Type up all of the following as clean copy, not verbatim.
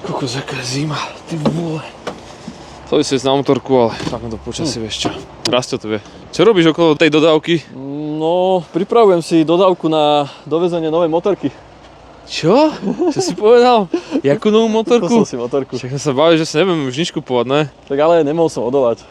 Kokos, aká zima, ty vole. Chcel by si ísť na motorku, ale tak to počasie, vieš čo. Rastio to vie. Čo robíš okolo tej dodávky? No, pripravujem si dodávku na dovezenie novej motorky. Čo? Čo si povedal? Jakú novú motorku? Kúpil som si motorku. Však sa bavil, že si nebudem už nič kupovať, ne? Tak ale nemohol som odolať.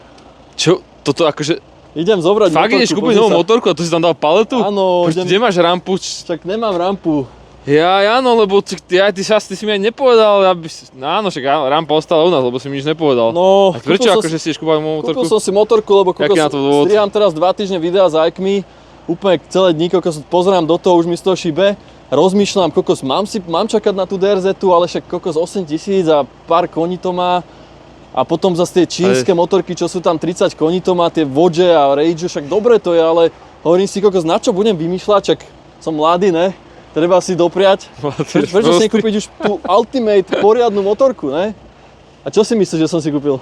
Čo? Toto akože... Idem zobrať Fakt motorku. ideš kúpiť novú motorku a tu si tam dal paletu? Áno. Kde máš rampu? Však nemám rampu. Áno, lebo ty si mi aj nepovedal, áno, však rampa ostala u nás, lebo si mi nič nepovedal. No, a prečo akože si ideš kúpať motorku? Kúpil som si motorku, lebo striham teraz 2 týždne videa s ajkmi, úplne celé dní, kokos, pozerám do toho, už mi z toho šibe, rozmýšľam, kokos, mám čakať na tú DRZ-tu, ale však kokos 8 000 a pár koní to má. A potom zase tie čínske motorky, čo sú tam 30 koní to má, tie Vodže a Rage, však dobre to je, ale hovorím si, kokos, na čo budem vymýšľať, však som mladý, ne? Treba si dopriať. Prečo si nekúpiť už tú Ultimate poriadnu motorku, ne? A čo si myslíš, že som si kúpil?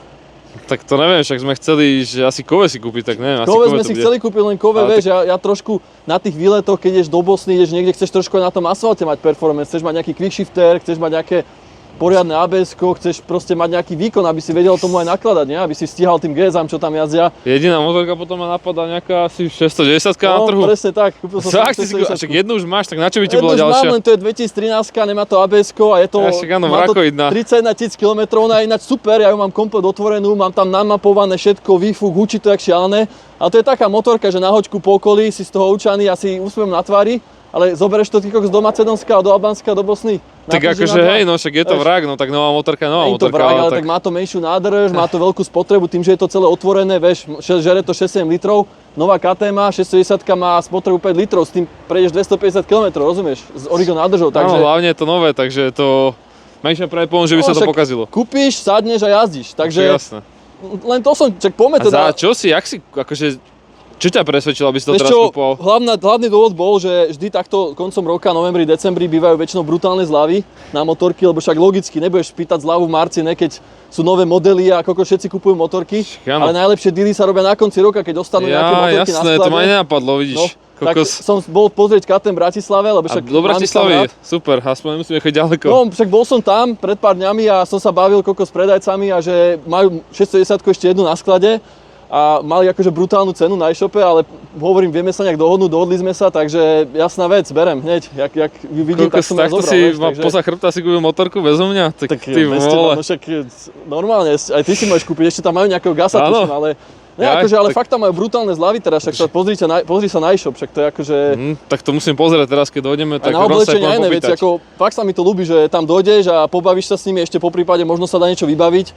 Tak to neviem, však sme chceli, že asi kove si kúpiť, tak neviem, asi kove sme si chceli kúpiť, len kove, vieš, ja trošku na tých výletoch, keď ideš do Bosny, ideš niekde, chceš trošku na tom asfalte mať performance, chceš mať nejaký quickshifter, chceš mať nejaké poriadne ABS-ko, chceš proste mať nejaký výkon, aby si vedel tomu aj nakladať, nie? Aby si stíhal tým GSM, čo tam jazdia. Jediná motorka potom ma napadá nejaká asi 610-ka na trhu. No, presne tak. Kúpil som si 610. Však jednu už máš, tak na čo by ti bola ďalšia? Jednu už mám, len to je 2013, nemá to ABS-ko a je to... Má to 31 000 km, ona je ináč super, ja ju mám komplet otvorenú, mám tam namapované všetko, výfuk, hučí to jak šialené. Ale to je taká motorka, že na hoďku po okolí si z toho učaný asi úsmevom na tvári. Ale zoberieš to ty z do Macedónska, do Albánska, do Bosny. Tak akože hej, no však je to vrak, no tak nová motorka je nová motorka. Je to vrak, ale tak má to menšiu nádrž, má to veľkú spotrebu, tým, že je to celé otvorené, vieš, žere to 6-7 litrov. Nová KTM 610 má spotrebu 5 litrov, s tým prejdeš 250 km, rozumieš? S origo nádržou, takže... No, hlavne je to nové, takže to... Menšia pravdepodobnosť, že by sa to pokazilo. Kúpiš, sadneš a jazdíš, takže... Jasné. Len to som, čak poďme teda... A za čo si, jak si, akože... Čo ťa presvedčilo, aby si to teraz kúpoval? Hlavný dôvod bol, že vždy takto koncom roka, novembri, decembri bývajú väčšinou brutálne zľavy na motorky, lebo však logicky nebudeš pýtať zľavu v marci, ne, keď sú nové modely a koľko všetci kupujú motorky, ale najlepšie dealy sa robia na konci roka, keď dostanú nejaké motorky na sklade. Jasné, to ma nenapadlo, vidíš. No, tak som bol pozrieť KTM v Bratislave, lebo však do Bratislavy, super, aspoň nemusíme chodiť ďaleko. No, však bol som tam pred pár dňami a som sa bavil s predajcami a že majú 610 ešte jednu na sklade. A mali akože brutálnu cenu na e-shope, ale hovorím, vieme sa nejak dohodnúť, dohodli sme sa, takže jasná vec, berem hneď, jak ju vidím, tak som ja zobral. Takto si poza chrbta si kúpil motorku bezo mňa? Tak ty vole. No však normálne, aj ty si môžeš kúpiť, ešte tam majú nejakého gasa, tuším, ale... Ne, akože, ale fakt tam majú brutálne zľavy teraz, však sa pozri sa na e-shop, však to je akože... Tak to musím pozrieť teraz, keď dojdeme, tak na oblečenie aj iné veci, ako fakt sa mi to ľúbi, že tam dojdeš a pobavíš sa s nimi, ešte po prípade možno sa dá niečo vybaviť,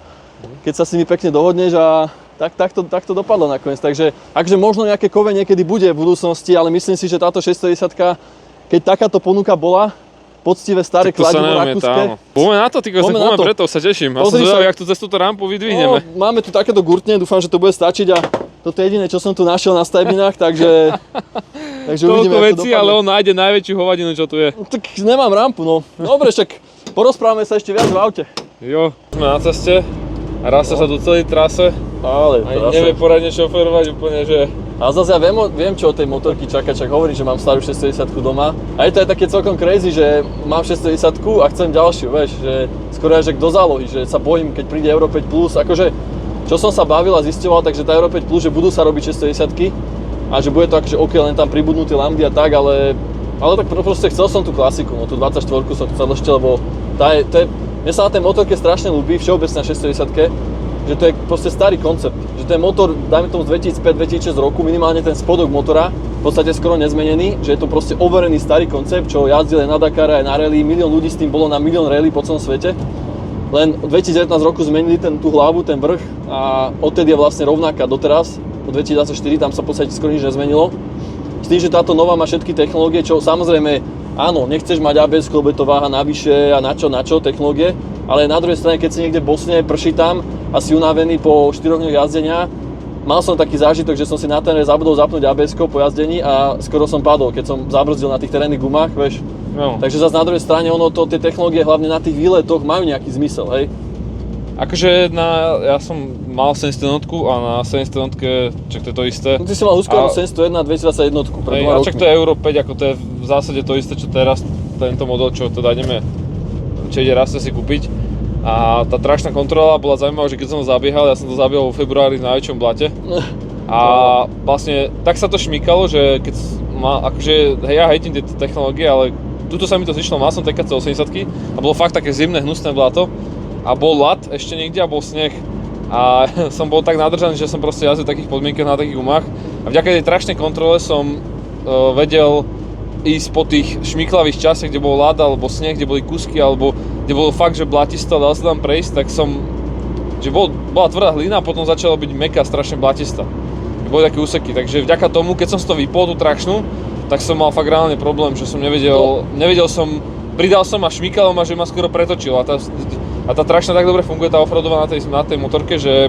keď sa s nimi pekne dohodneš a... Tak to dopadlo nakoniec, takže akže možno nejaké kove niekedy bude v budúcnosti, ale myslím si, že táto 610, keď takáto ponuka bola, poctivé staré kladivo rakúske. Poďme na to, poďme preto, sa teším. Ja som zvedavý, jak tu cez túto rampu vydvihneme. No, máme tu takéto gurtne, dúfam, že to bude stačiť a toto je jediné, čo som tu našiel na stajbinách, takže uvidíme, ako to dopadne. Ale on nájde najväčšiu hovadinu, čo tu je. No, tak nemám rampu, no. Dobre, však porozprávame sa ešte viac v aute. Jo, sme na ceste. Rasta sa tu celý trase, ale nevie poradne šoferovať úplne, že... A zase ja viem, čo od tej motorky čakať, čak hovorím, že mám starú 610 doma. A je to aj také celkom crazy, že mám 610 a chcem ďalšiu, vieš, že skoro aj že do zálohy, že sa bojím, keď príde Euro 5+, akože, čo som sa bavil a zisťoval, takže tá Euro 5+, že budú sa robiť 610 a že bude to akože OK, len tam pribudnú tie lambdy a tak, ale tak proste chcel som tú klasiku, no tú 24 som chcel ešte, lebo mne sa na tej motorke strašne ľúbi, všeobecne na 610-ke, že to je proste starý koncept. Že ten motor, dajme tomu z 2005-2006 roku, minimálne ten spodok motora, v podstate skoro nezmenený, že je to proste overený starý koncept, čo jazdili aj na Dakare, aj na rally, milión ľudí s tým bolo na milión rally po celom svete. Len v 2019 roku zmenili tú hlavu, ten vrch a odtedy je vlastne rovnaká doteraz. Po 2024 tam sa v podstate skoro nič nezmenilo. S tým, že táto nová má všetky technológie, čo samozrejme áno, nechceš mať ABS, lebo je to váha navyše a na čo technológie, ale na druhej strane, keď si niekde v Bosne, prší tam a si unavený po 4 dňoch jazdenia, mal som taký zážitok, že som si na trénere zabudol zapnúť ABS-ko po jazdení a skoro som padol, keď som zabrzdil na tých terénnych gumách, vieš. No. Takže zase na druhej strane tie technológie hlavne na tých výletoch majú nejaký zmysel, hej. Akože ja som mal 701 a na 701, čak to je to isté. No ty si mal Husqvarna 701 a 221 pred 2 rokmi. A čak to je Euro 5, ako to je v zásade to isté, čo teraz, tento model, čo teda ideme, čo ide raz si kúpiť. A tá tračná kontrola bola zaujímavá, že keď som to zabiehal, ja som to zabiehal vo februári v najväčšom blate. A vlastne tak sa to šmykalo, že keď akože ja hejtím tie technológie, ale tuto sa mi to zišlo, mal som TKC 80 a bolo fakt také zimné, hnusné blato. A bol ľad ešte niekde a bol sneh. A som bol tak nadržaný, že som proste jazdil v takých podmienkach na takých gumách. A vďaka tej tračnej kontrole som vedel ísť po tých šmyklavých častiach, kde bol ľad alebo sneh, kde boli kusky, alebo kde bolo fakt, že blatisto a dal sa tam prejsť, tak že bola tvrdá hlina a potom začala byť mäkká, strašne blatista. Boli také úseky, takže vďaka tomu, keď som si to vypol, tú tračnú, tak som mal fakt reálne problém, že som nevedel som, pridal som a šmykalo ma, že ma skoro pretočilo. A tá tračná tak dobre funguje, tá offroadová na tej motorke, že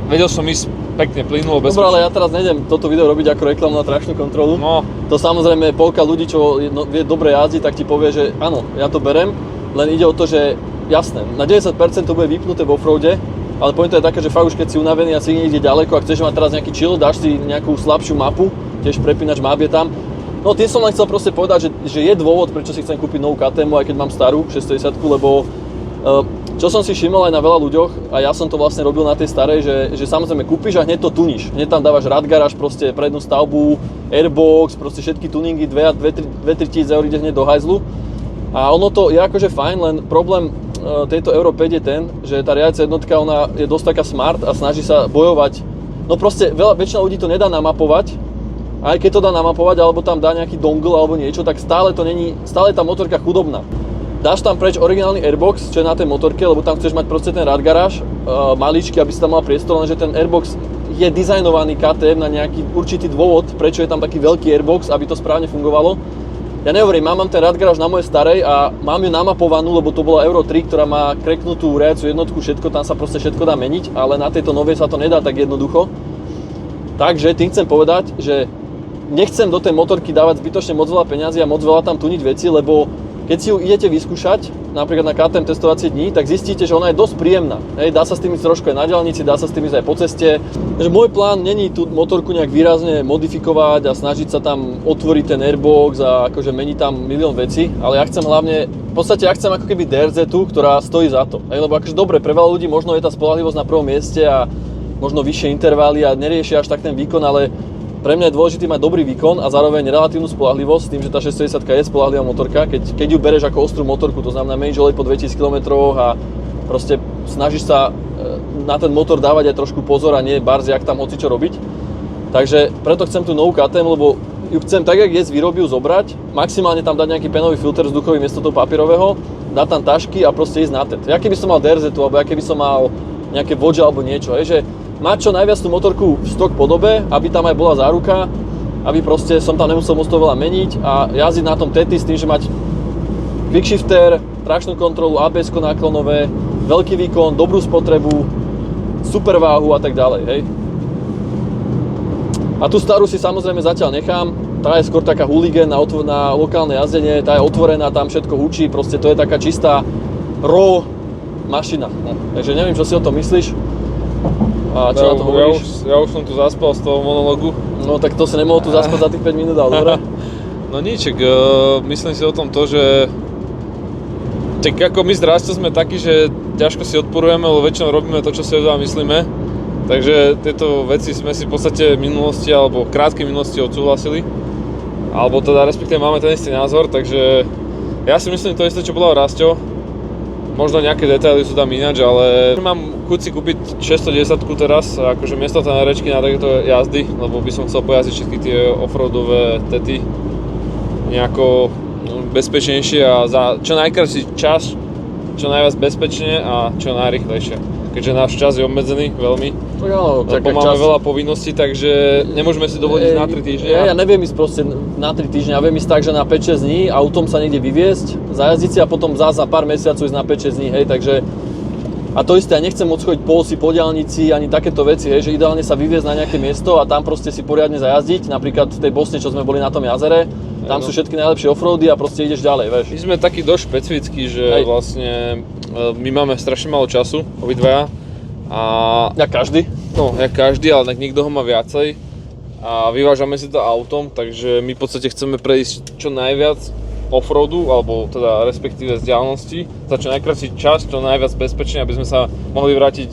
vedel som ísť pekne, plynulo, bezpečne. Dobre, ale ja teraz nejdem toto video robiť ako reklamu na tračnú kontrolu. No. To samozrejme polka ľudí, čo vie dobre jazdiť, tak ti povie, že áno, ja to berem, len ide o to, že jasné, na 90% to bude vypnuté v offroade, ale pointa je taká, že fakt už keď si unavený a si niekde ďaleko a chceš mať teraz nejaký chill, dáš si nejakú slabšiu mapu, tiež prepínač map je tam. No tým som len chcel proste povedať, že je dôvod, prečo si chcem kúpiť novú KTM, aj keď mám starú 610, lebo čo som si všimol aj na veľa ľuďoch, a ja som to vlastne robil na tej starej, že samozrejme kúpiš a hneď to tuníš. Hneď tam dávaš radgaráž, proste prednú stavbu, airbox, proste všetky tuningy, 2-3 tisíc eur ide hneď do hajzlu. A ono to je akože fajn, len problém tejto Euro 5 je ten, že tá riadiaca jednotka, ona je dosť taká smart a snaží sa bojovať. No proste väčšina ľudí to nedá namapovať, aj keď to dá namapovať, alebo tam dá nejaký dongle alebo niečo, tak stále je tá motorka chudobná. Dáš tam preč originálny airbox, čo je na tej motorke, lebo tam chceš mať proste ten radgaráž, maličký, aby si tam mal priestor, lenže ten airbox je dizajnovaný KTM na nejaký určitý dôvod, prečo je tam taký veľký airbox, aby to správne fungovalo. Ja nehovorím, mám ten radgaráž na mojej starej a mám ju namapovanú, lebo to bola Euro 3, ktorá má kreknutú riadiacu jednotku, všetko, tam sa proste všetko dá meniť, ale na tejto novej sa to nedá tak jednoducho. Takže tým chcem povedať, že nechcem do tej motorky dávať zbytočne moc veľa peňazí a moc veľa tam tuniť veci, lebo keď si ju idete vyskúšať, napríklad na KTM testovacie dni, tak zistíte, že ona je dosť príjemná. Hej, dá sa s tým ísť trošku aj na diaľnici, dá sa s tým ísť aj po ceste. Takže môj plán není tú motorku nejak výrazne modifikovať a snažiť sa tam otvoriť ten airbox a akože meniť tam milión vecí, ale ja chcem hlavne, v podstate ja chcem ako keby DRZ-tu, ktorá stojí za to. Hej, lebo akože dobre, pre veľa ľudí možno je tá spoľahlivosť na prvom mieste a možno vyššie intervaly a neriešia až tak ten výkon, ale pre mňa je dôležitý mať dobrý výkon a zároveň relatívnu spoľahlivosť, tým, že tá 610 je spoľahlivá motorka. Keď ju bereš ako ostrú motorku, to znamená meníš olej po 2000 km a proste snažíš sa na ten motor dávať aj trošku pozor a nie barziak tam hocičo robiť. Takže preto chcem tú novú KTM, lebo ju chcem tak, jak je z výroby zobrať, maximálne tam dať nejaký penový filter vzduchový miesto toho papierového, dať tam tašky a proste ísť na tet. Ja keby som mal DRZ-tu, alebo ja keby som mal nejaké vodže alebo niečo, že mať čo najviac tú motorku v stock podobe, aby tam aj bola záruka, aby proste som tam nemusel moc toho veľa meniť a jazdiť na tom tety s tým, že mať quickshifter, tračnú kontrolu, ABS-ko náklonové, veľký výkon, dobrú spotrebu, super váhu a tak ďalej, hej. A tú starú si samozrejme zatiaľ nechám, tá je skôr taká hooligan na lokálne jazdenie, tá je otvorená, tam všetko hučí, proste to je taká čistá raw mašina. Takže neviem, čo si o tom myslíš. A čo na to hovoríš? Ja už som tu zaspal z toho monologu. No tak to si nemohol tu zaspať za tých 5 minút, ale dobré. No niček, myslím si o tom to, že tak ako my s Rastom sme takí, že ťažko si odporujeme, lebo väčšinou robíme to, čo si od vás myslíme. Takže tieto veci sme si v podstate v minulosti alebo v krátkej minulosti odsúhlasili. Alebo teda respektíve máme ten istý názor, takže ja si myslím to isté, čo povedal Rasto. Možno nejaké detaily sú tam ináč, ale mám chuť si kúpiť 610 teraz, akože miesto tej narečky na takéto jazdy, lebo by som chcel pojazdiť všetky tie offroadové tety nejako bezpečnejšie a za čo najkratší čas, čo najviac bezpečne a čo najrýchlejšie. Keďže náš čas je obmedzený veľmi, tak áno, lebo máme veľa povinností, takže nemôžeme si dovoliť na 3 týždne. Ja neviem ísť proste na 3 týždne, ja viem ísť tak, že na 5-6 dní, autom sa niekde vyviesť, zajazdiť si a potom za pár mesiacov ísť na 5-6 dní, hej, takže a to isté, ja nechcem odchodiť po diaľnici, ani takéto veci, hej, že ideálne sa vyviezť na nejaké miesto a tam proste si poriadne zajazdiť, napríklad v tej Bosne, čo sme boli na tom jazere, tam sú všetky najlepšie offroady a proste ideš ďalej, vieš. My sme takí dosť špecifickí, že vlastne my máme strašne málo času, obidvaja. A jak každý? No, jak každý, ale tak nikto ho má viacej. A vyvážame si to autom, takže my v podstate chceme prejsť čo najviac offroadu, alebo teda respektíve vzdialenosti za čo najkratší čas, čo najviac bezpečne, aby sme sa mohli vrátiť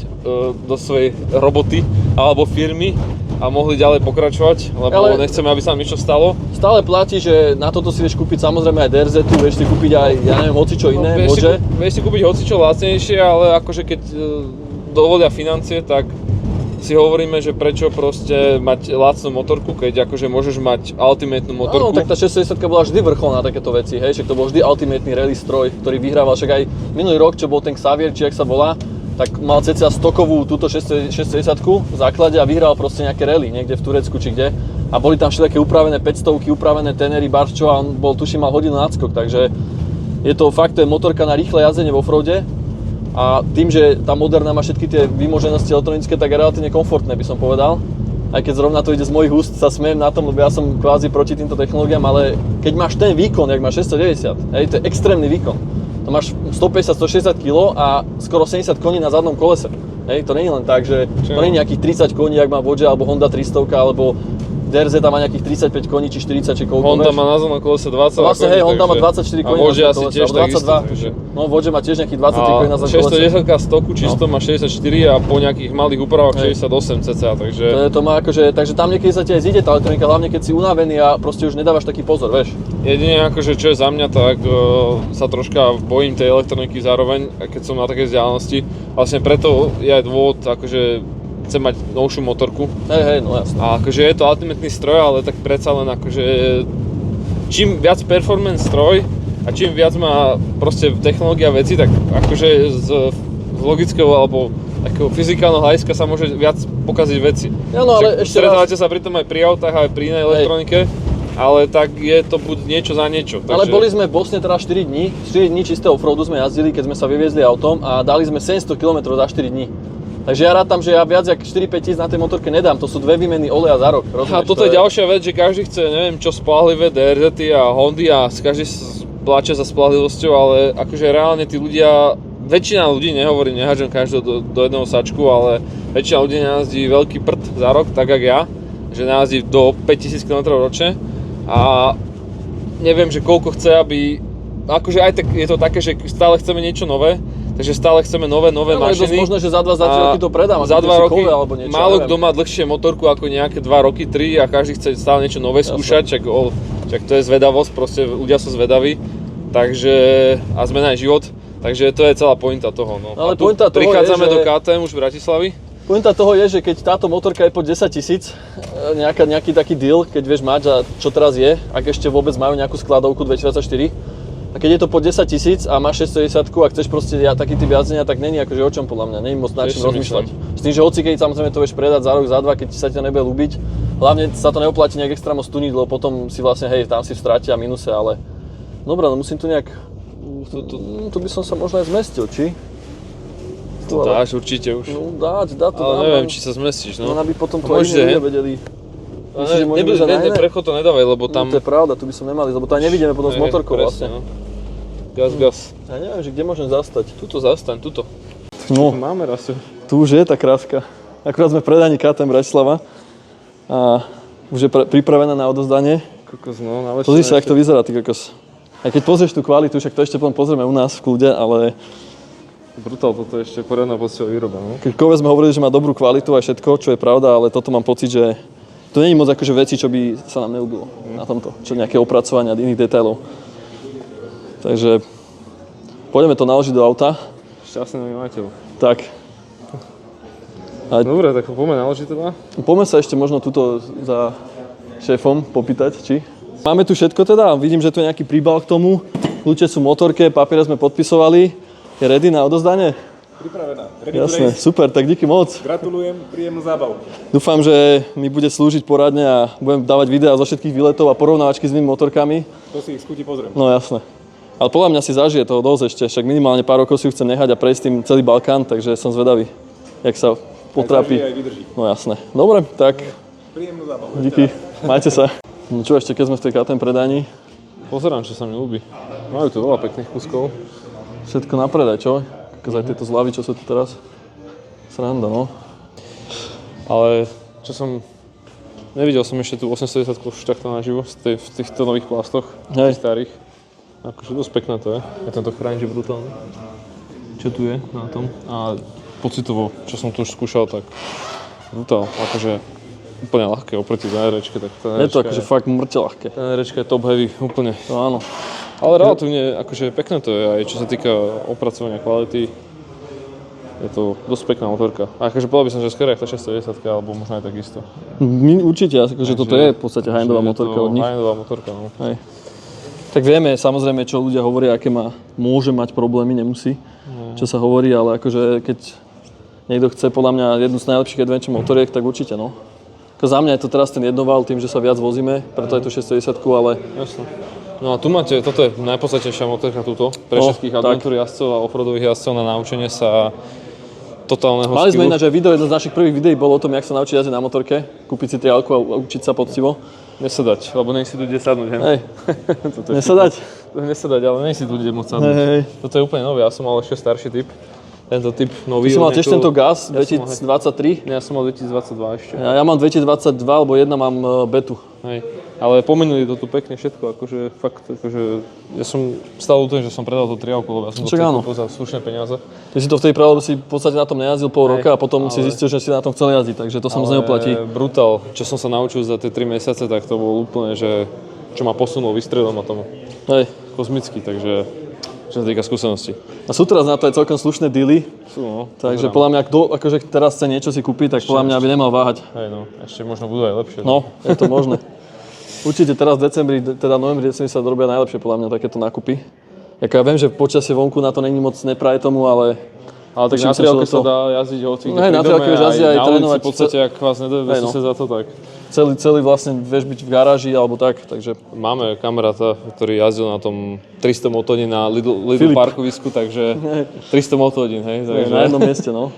do svojej roboty alebo firmy a mohli ďalej pokračovať, lebo nechceme, aby sa nám niečo stalo. Stále platí, že na toto si vieš kúpiť samozrejme aj DRZ-tu, vieš si kúpiť aj, ja neviem, hocičo iné, môže? Vieš si kúpiť hocičo lacnejšie, ale akože keď dovolia financie, tak si hovoríme, že prečo proste mať lacnú motorku, keď akože môžeš mať ultimatnú motorku. Áno, tak tá 670 bola vždy vrchol na takéto veci, hej, však to bol vždy ultimatný rally stroj, ktorý vyhrával, však aj minulý rok, čo bol ten Xavier, či jak sa volá, tak mal cca stokovú túto 670 v základe a vyhral proste nejaké rally niekde v Turecku či kde. A boli tam všelijaké upravené 500-ky, upravené tenery, barčo a on bol, tuším, mal hodinu nadskok, takže je to fakt, to je motorka na rýchle jazdenie v offroade. A tým, že tá Moderna má všetky tie výmoženosti elektronické, tak je relatívne komfortné, by som povedal. Aj keď zrovna to ide z mojich úst, sa smiem na tom, lebo ja som kvázi proti týmto technológiám, ale keď máš ten výkon, jak má 690, hej, to je extrémny výkon. To máš 150-160 kg a skoro 70 koní na zadnom kolese. Hej, to nie je len tak, že to nie je nejakých 30 koní, jak má Vodže alebo Honda 300, alebo DRZ tam má nejakých 35 koní, či 40, či koľko. Honda má na zadnom kolese 20 vlastne, koní, hej, Honda má 24 koní na zadnom kolese, tiež 22. No, Vodže má tiež nejakých 23 koní na zadnom kolese. 610 stoku čisto má 64 a po nejakých malých úpravách 68 cca, takže... To má akože, takže tam niekedy sa ti aj zíde tá elektronika, hlavne keď si unavený a proste už nedávaš taký pozor, vieš. Jedine akože čo je za mňa, tak sa troška bojím tej elektroniky zároveň, keď som na takej vzdialenosti. Vlastne preto je aj dôvod, akože chcem mať novšiu motorku. Hej, no jasne. A akože je to ultimatný stroj, ale tak predsa len akože čím viac performance stroj a čím viac má proste technológia veci, tak akože z logického alebo takého fyzikálneho hľadiska sa môže viac pokaziť veci. Ja, no, ale ešte stretávate sa pritom aj pri autách, aj pri inej elektronike, ale tak je to buď niečo za niečo. Ale boli sme v Bosne teda 4 dní čistého offroadu sme jazdili, keď sme sa vyviezli autom a dali sme 700 km za 4 dní. Takže ja rátam, že ja viac jak 4-5 tisíc na tej motorke nedám, to sú 2 výmeny oleja za rok, rozumieš? A toto je ďalšia vec, že každý chce, neviem čo, spolahlivé DRZ-ty a Hondy a každý pláče za spolahlivosťou, ale akože reálne tí ľudia, väčšina ľudí, nehovorím, nehážem každého do jedného sačku, ale väčšina ľudí najazdí veľký prd za rok, tak jak ja, že najazdí do 5000 km ročne a neviem, že koľko chce, aby, akože aj tak je to také, že stále chceme niečo nové, takže stále chceme nové mašiny. Je možno, že za 2-3 roky to predám, za 2 roky alebo niečo, málo kto má dlhšie motorku ako nejaké 2 roky, 3 a každý chce stále niečo nové skúšať, čak to je zvedavosť, proste ľudia sú zvedaví, takže a zmena je život, takže to je celá pointa toho. No. Ale pointa toho prichádzame je, do KTM už v Bratislavy. Pointa toho je, že keď táto motorka je pod 10 000, nejaký taký deal, keď vieš mať, a čo teraz je, ak ešte vôbec majú nejakú skladovku 2024, a keď je to pod 10 000 a máš 610 a chceš proste taký typ jazdenia, tak není akože o čom podľa mňa, není moc na čím rozmýšľať. S tým, že hoci keď samozrejme to vieš predať za rok, za dva, keď sa ťa nebude ľúbiť, hlavne sa to neoplatí nejak extra moc tuniť, lebo potom si vlastne, hej, tam si v strate a minuse, ale dobre, no musím tu nejak, tu by som sa možno aj zmestil, či? To dáš určite už. No dá to. Ale neviem, či sa zmestíš, no. Aby potom to ľudia vedeli. Ten prechod to nedávaj, lebo tam... No, to je pravda, tu by som nemali, lebo tam nevidíme potom s motorkou vlastne. No. Gas. Ja neviem, že kde môžem zastať. Tuto zastaň, tuto. No, máme rasu. Tu už je tá kráska. Akurát sme predani KTM Bratislava a už je pripravená na odozdanie. Kokos, no, pozri sa, jak to vyzerá, ty kokos. A keď pozrieš tú kvalitu, však to ešte potom pozrieme u nás v kľude, ale... Brutál, toto je ešte poriadna poctivá výroba, no. Keď Kove sme hovorili, že má dobrú kvalitu a všetko, čo je pravda, ale toto mám pocit, že to nie je moc akože veci, čo by sa nám neľúbilo na tomto, čo nejaké opracovania iných detailov. Takže poďme to naložiť do auta. Šťastný nový majiteľ. Tak. Dobre, tak poďme naložiť teda. Poďme sa ešte možno tuto za šéfom popýtať, či? Máme tu všetko teda, vidím, že tu je nejaký príbal k tomu. Kľúče sú v motorke, papiere sme podpisovali. Je ready na odozdanie? Pripravená. Jasné, super, tak díky moc. Gratulujem, príjemnú zábavu. Dúfam, že mi bude slúžiť poradne a budem dávať videá zo všetkých výletov a porovnávačky s inými motorkami. To si ich skúti pozriem. No jasné. Ale podľa mňa si zažije toho dosť ešte, však minimálne pár rokov si ju chcem nehať a prejsť tým celý Balkán, takže som zvedavý, jak sa potrápi. Aj vydrží. No jasné. Dobre, tak príjemnú zábavu. díky, majte sa. No čo ešte, keď sme v tej KTM predaní? Pozerám, čo sa mi ľúbi. Majú tu veľa pekných kuskov. Všetko na predaj, čo? Aj tieto zľavy, čo sú tu teraz. Sranda, no. Ale čo som... Nevidel som ešte tú 810 v štachtách naživo v týchto nových plastoch, tých starých. Akože dosť pekné to je. A tento chráň, že brutálny. Čo tu je na tom? A pocitovo, čo som tu už skúšal, tak brutál. Akože úplne ľahké oproti ZR-čke. Tak Je to akože fakt mŕte ľahké. ZR-čka je top heavy, úplne. To áno. Ale relatívne akože pekné to je, aj čo sa týka opracovania kvality. Je to dosť pekná motorka. A akože povedal by som, že skôr je tá 610, alebo možno aj takisto. Určite, akože toto je v podstate high-endová motorka od nich. High-endová motorka, no. Hej. Tak vieme, samozrejme, čo ľudia hovoria, aké môže mať problémy, nemusí, čo sa hovorí, ale akože keď niekto chce podľa mňa jednu z najlepších adventure motoriek, tak určite, no. Ako za mňa je to teraz ten jednoval tým, že sa viac vozíme, preto je to 610, ale... Jasne. No a tu máte, toto je najpodstatnejšia motorka túto, pre všetkých adventure jazdcov a offroadových jazdcov na naučenie sa totálneho Mali sme skillu. ináč aj video, jedno z našich prvých videí bolo o tom, jak sa naučiť jazdiť na motorke, kúpiť si triálku a učiť sa poctivo. Nesedať, lebo nejsi tu kde sadnúť, Hej, nesadať? Nesedať, ale nejsi tu kde môcť sadnúť. Hej. Toto je úplne nový, ja som mal ešte starší typ. Tento typ nový. Ty si mal tiež tento gas Ja som mal- 2023? Ja som mal 2022 ešte. Ja mám 2022, lebo jedna mám betu. Hej. Ale pomenuli to tu pekne všetko, akože fakt, akože ja som stále úplne, že som predal tú triálku, lebo ja som to Však áno. kúpil za slušné peniaze. Ty si to vtedy predal, lebo si v podstate na tom nejazdil pol roka a potom si zistil, že si na tom chcel jazdiť, takže to sa moc neoplatí. Brutál, čo som sa naučil za tie 3 mesiace, tak to bolo úplne, že čo ma posunul výstredom a tomu Hej. kozmicky, takže čo sa týka skúseností. A sú teraz na to aj celkom slušné dealy, Sú, no. takže Pozerám. podľa mňa, kto akože teraz chce niečo si kúpiť, tak podľa mňa by nemal váhať. Hej, no, ešte možno budú aj lepšie. No, je to možné. Určite teraz v decembri, teda novembri, decembri sa robia najlepšie podľa mňa takéto nákupy. Jako ja viem, že počasie vonku na to není moc nepraje tomu, ale Ale tak teším na sa, že triálke to- sa dá jazdiť hoci kde No hej, pri na triálke dome, vieš jazdiť aj na ulici trénovať. v podstate, ak vás nedojde Hej, no. sused za to, tak celý vlastne vieš byť v garáži alebo tak, takže máme kamaráta, ktorý jazdil na tom 300 motohodín na Lidl Filip. parkovisku, takže 300 motohodín, hej, takže, na jednom mieste, no.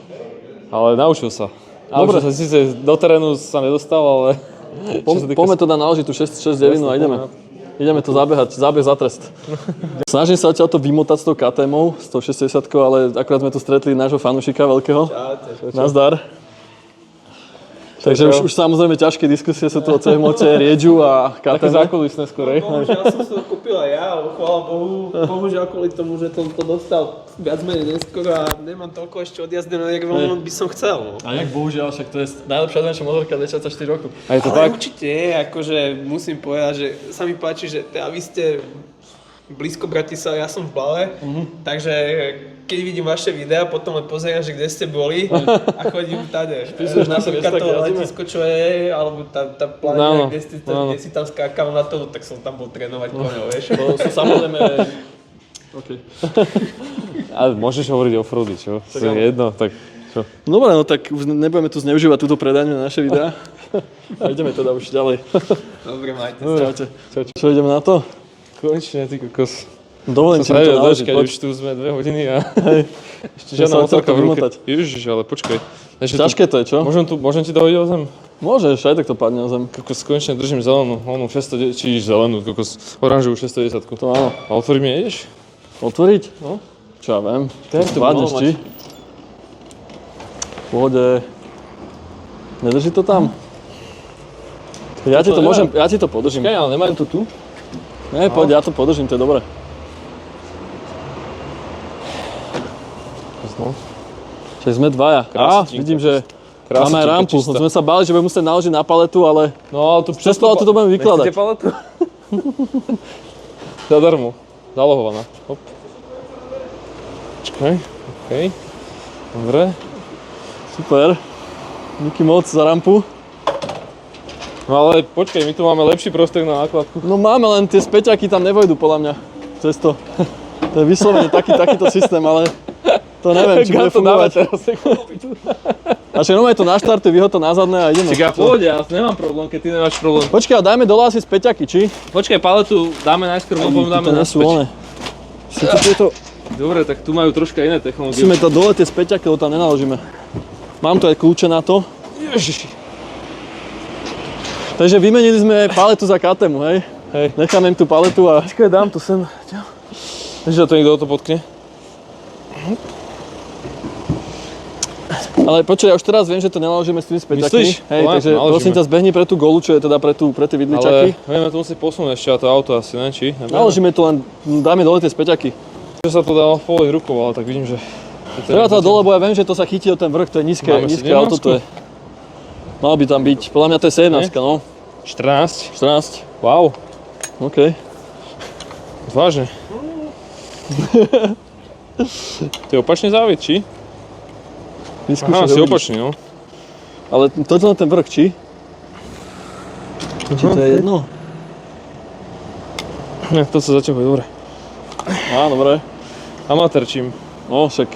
ale naučil sa. Dobre. Naučil sa, síce do terénu sa nedostal, ale čo sa týka- Poďme to dať naložiť tú 6.9 a ideme. Ideme to zabehať, zábeh za trest. Snažím sa odtiaľ to vymotať s tou KTM-ou, s tou 610, ale akurát sme tu stretli nášho fanúšika veľkého. Nazdar. Takže už samozrejme ťažké diskusie sú tu o CMOte, Riedžu a také KTM. zákulisné skorej. Bohužiaľ som si to kúpil aj ja, ale chvála Bohu, bohužiaľ kvôli tomu, že som to dostal viac menej neskoro a nemám toľko ešte odjazdené, jak veľmi by som chcel. A jak bohužiaľ, však to je najlepšia adventure motorka 24 rokov. A je to Ale tak? určite, akože musím povedať, že sa mi páči, že teda vy ste blízko Bratislavy, ja som v Blave, takže keď vidím vaše videá, potom len pozerám, že kde ste boli a chodím tade. Vpisuješ na Napríklad miesta, to kde jazdíme. letisko, čo je, alebo tá No, planina, kde no. si tam skákal na to, tak som tam bol trénovať koňov, vieš. To sú samozrejme... Okay. Ale môžeš hovoriť o offroady, čo? To je jedno, tak čo? Dobre, no tak už nebudeme tu zneužívať túto predajňu na naše videá. A ideme teda už ďalej. Dobre, majte sa. Čaute. Čo ideme na to? Konečne, ty kokos. Dovolím To ti sa mi to nedá naložiť, dočkať, poď. už tu sme 2 hodiny a ešte Ja žiadna som chcel motorka to v ruke. vymotať. Ježiš, ale počkaj. Ešte Ťažké to je, čo? Môžem ti to hodiť o zem? Môžeš, aj tak to padne na zem. Kokos, konečne držím zelenú, onú 610, či zelenú, kokos, oranžovú 610. To áno. A otvoriť mi nejdeš? Otvoriť? No. Čo ja viem. Tak to by Padneš, malo či? V pohode. Nedrží to tam? Ja ti to neviem. môžem, ja ti to podržím. Počkaj, ale nemajú to tu? Ne, poď, ja to podržím, to je dobré. No. Čiže sme dvaja. Krásne, Vidím, že Krásne, máme aj rampu. čistá. Sme sa báli, že budeme musieť naložiť na paletu, ale No ale tu Cez paletu to budeme vykladať. Nechcete paletu? Zadarmo. Zalohovaná. Hop. Počkaj, okej. Dobre. super. Díky moc za rampu. No ale počkaj, my tu máme lepší prostor na nákladku. No máme, len tie späťaky tam nevojdu podľa mňa. Cez to. To je vyslovene takýto systém, ale to neviem, či bude fungovať. A však normálne to naštartuj, vyhod to na zadné a ideme. Čak ja pohode, ja nemám problém, keď ty nemáš problém. Počkaj, dajme dole asi späťaky, či? Počkaj, paletu dáme najskôr, potom dáme To nie sú naspäť. one. Si to tieto, Dobre, tak tu majú troška iné technológie. musíme to dole tie späťaky, lebo tam nenaložíme. Mám tu aj kľúče na to. Ježiši. Takže vymenili sme paletu za KTM, hej? Hej. Necháme im tú paletu a... Počkaj, dám to sem. Že to niekto o to potkne. Ale počuj, ja už teraz viem, že to nenaložíme s tými späťakmi. Myslíš? Hej, No, takže naložíme. prosím ťa, zbehni pre tú golu, čo je teda pre tie vidličaky. Ale vieme to musí posunúť ešte a to auto asi, ne? Či? Naložíme to len, dáme dole tie späťaky. Že sa to dalo povoliť rukou, ale tak vidím, že... Treba to dole, bo ja viem, že to sa chytí o ten vrch, to je nízke auto, to je. Malo by tam byť, podľa mňa to je 17, no. 14. 14. Wow. OK. Vážne. To je opačný závid, či? Aha, si opačný, no. Ale to je len ten vrch, či? Či to je jedno? Ne, to sa zaťahuje, dobre. Á, dobre. Amatér čím. No, však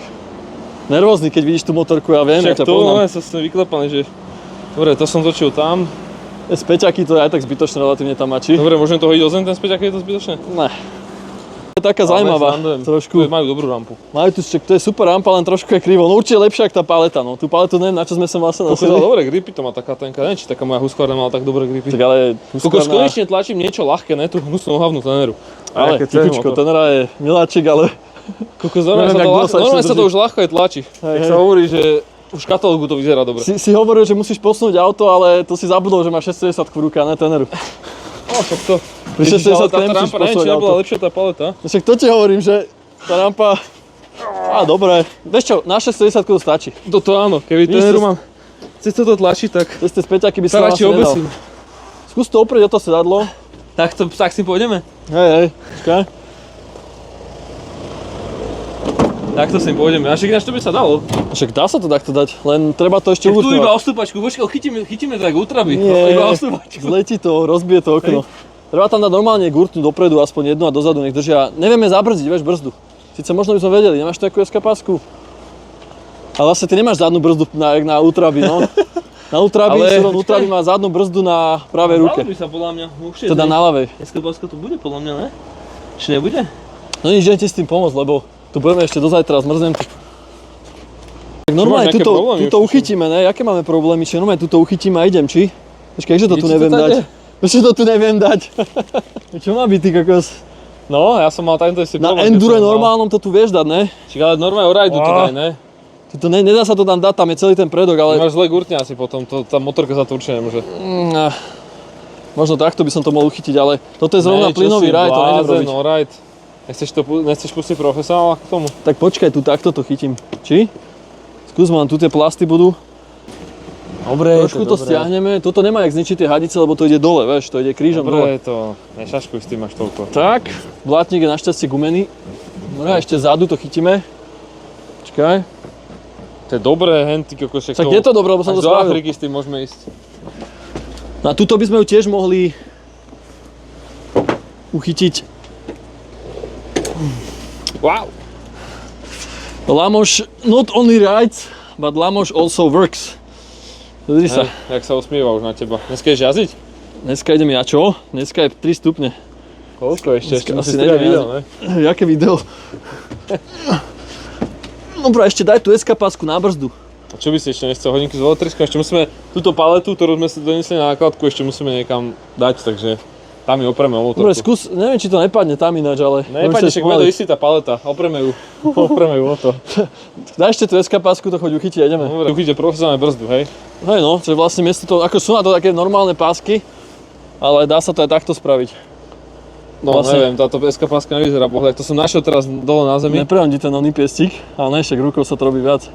nervózny, keď vidíš tú motorku, ja viem, ja Však ťa to, poznám. no, som s tým vyklepaný, že... Dobre, to som točil tam. Späťaky to je aj tak zbytočné relatívne tam mači. Dobre, môžem to hodiť o zem, ten späť, aké je to zbytočné? Ne. Je taká zaujímavá, trošku. Majú dobrú rampu. Majú tu, to je super rampa, len trošku je krivo. No určite lepšia ako tá paleta, no. Tú paletu neviem, na čo sme sa vlastne nosili. Dobre gripy to má taká tenka, neviem, či taká moja Husqvarna mala tak dobré gripy. Tak ale Kokos, konečne tlačím niečo ľahké, ne tú hnusnú ohavnú teneru. Ale typičko, tenera je miláčik, ale... Kokos, Neviem, jak dlho sa normálne ešte sa to už ľahko aj tlačí. Tak sa hovorí, že už v katalógu to vyzerá dobre. Si hovoril, že musíš posunúť auto, ale to si zabudol, že máš 670 v ruke a ne teneru. No, však to. Pri 670 nemusíš rampa, neviem, či posúvať nebola auto. lepšia tá paleta. Však to ti hovorím, že tá rampa... Á, dobre. Vieš čo, na 670 to stačí. Toto áno, keby Vidíš, teneru to- mám cez toto tlačiť, tak Cez tie späťaky by sa sa radšej vlastne nedal. obesím. Skús to oprieť o to sedadlo. Tak si pôjdeme. Hej, počkaj. Takto si pôjdeme. A však ináč to by sa dalo. Však dá sa to takto dať, len treba to ešte Tu iba uľutňovať. o stúpačku, počkaj, chytíme to tak útraby. Nie, Iba o stúpačku. zletí to, rozbije to okno. Treba tam dať normálne gurtnú dopredu, aspoň jednu a dozadu, nech držia. Nevieme zabrzdiť, vieš, brzdu. Sice možno by sme vedeli, nemáš takú SK-pásku? Ale vlastne ty nemáš zadnú brzdu na útraby, no. Na útraby, Ale- útraby má zadnú brzdu na pravej ruke. Dalo by sa podľa mňa, určite. Teda na ľavej. Dneska Baska tu bude podľa mňa, ne? Či nebude? No nič, idem ti s tým pomôcť, lebo tu budeme ešte do zajtra zmrznutí. Tak normálne nejaké problémy tuto už? uchytíme, ne? Jaké máme problémy? Čiže normálne tuto uchytíme a idem, či? Počkaj, že to tu Nič neviem to tak dať. je? Prečo to tu neviem dať? Čo má byť, ty kokos? No, ja som mal takto si Na endure normálnom to tu vieš dať, ne? Čiže ale normálne o rajdu to daj, ne? Nedá sa to tam dať, tam je celý ten predok, ale... Máš zlé gurtňasy potom, tá motorka sa to určite nemôže. Možno takto by som to mohol uchytiť, ale toto je zrovna plynový raj, to nejdem robiť. No ride. Nechceš pustiť profesionála k tomu? Tak počkaj, tu takto to chytím. Či? Skús ma, tu tie plasty budú. Dobre, Trošku to stiahneme, toto nemá jak zničiť tie hadice, lebo to ide dole, vieš, to ide krížom dole. Dobre, to nešaškuj s tým až toľko. Tak, blátnik je našťastie gumený. No a ešte zadu to chytíme. Počkaj. To je dobré, henty kokos. Tak je to dobré, lebo som to do spravil. Afriky s tým môžeme ísť. No a tuto by sme ju tiež mohli uchytiť. Wow. Lamoš not only rides, but Lamoš also works. Pozri sa. Jak sa usmieva už na teba. Dneska ješ jazdiť? Dneska idem ja čo? Dneska je 3 stupne. Koľko ešte? Dneska Musíš asi strieľať nejdem video, ne? Jaké video? Dobre, ešte daj tú SK-pásku na brzdu. A čo by si ešte nechcel hodinky s elektriskou? Ešte musíme túto paletu, ktorú sme si donesli na nákladku, ešte musíme niekam dať, takže tam ju opreme o motorku. Dobre, skús, neviem, či to nepadne tam ináč, ale... Nepadne, však bude istý tá paleta, opreme ju o to. Daj ešte tú SK-pásku, to choď uchytiť a ideme. Dobre, uchyte profesionálne brzdu, hej? Hej no, že vlastne miesto toho, ako sú na to také normálne pásky, ale dá sa to aj takto spraviť. No Vlastne- neviem, táto SK páska nevyzerá pohľad, to som našiel teraz dole na zemi. Neprejom ti ten oný piestík, ale ne, však rukou sa to robí viac.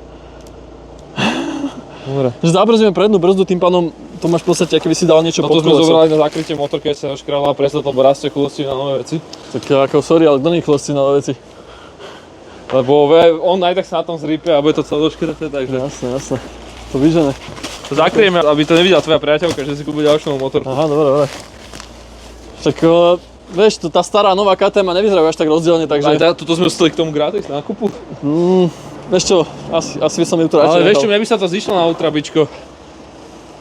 Dobre. Že zabrzdíme prednú brzdu, tým pánom to máš v podstate, keby si dal niečo Toto pod sme koleso. zobrali na zakrytie motorky, keď sa oškrávala presne, lebo rastie chulosti na nové veci. Tak ako, sorry, ale kto nechlosti na veci. Lebo on aj tak sa na tom zrípe a bude to celé doškraté, takže Jasné, jasné. To vyžené. to zakrieme, aby to nevidela tvoja priateľka, že si kúpi ďalšiu motorku. Aha, dobre, dobre. Však, vieš, tá stará nová KTM nevyzerajú až tak rozdielne, takže... Tuto sme dostali k tomu gratis nákupu. Vieš čo, asi by som ju to radšej Ale vieš čo, nechal. mne by sa to zišlo na ultrabičko.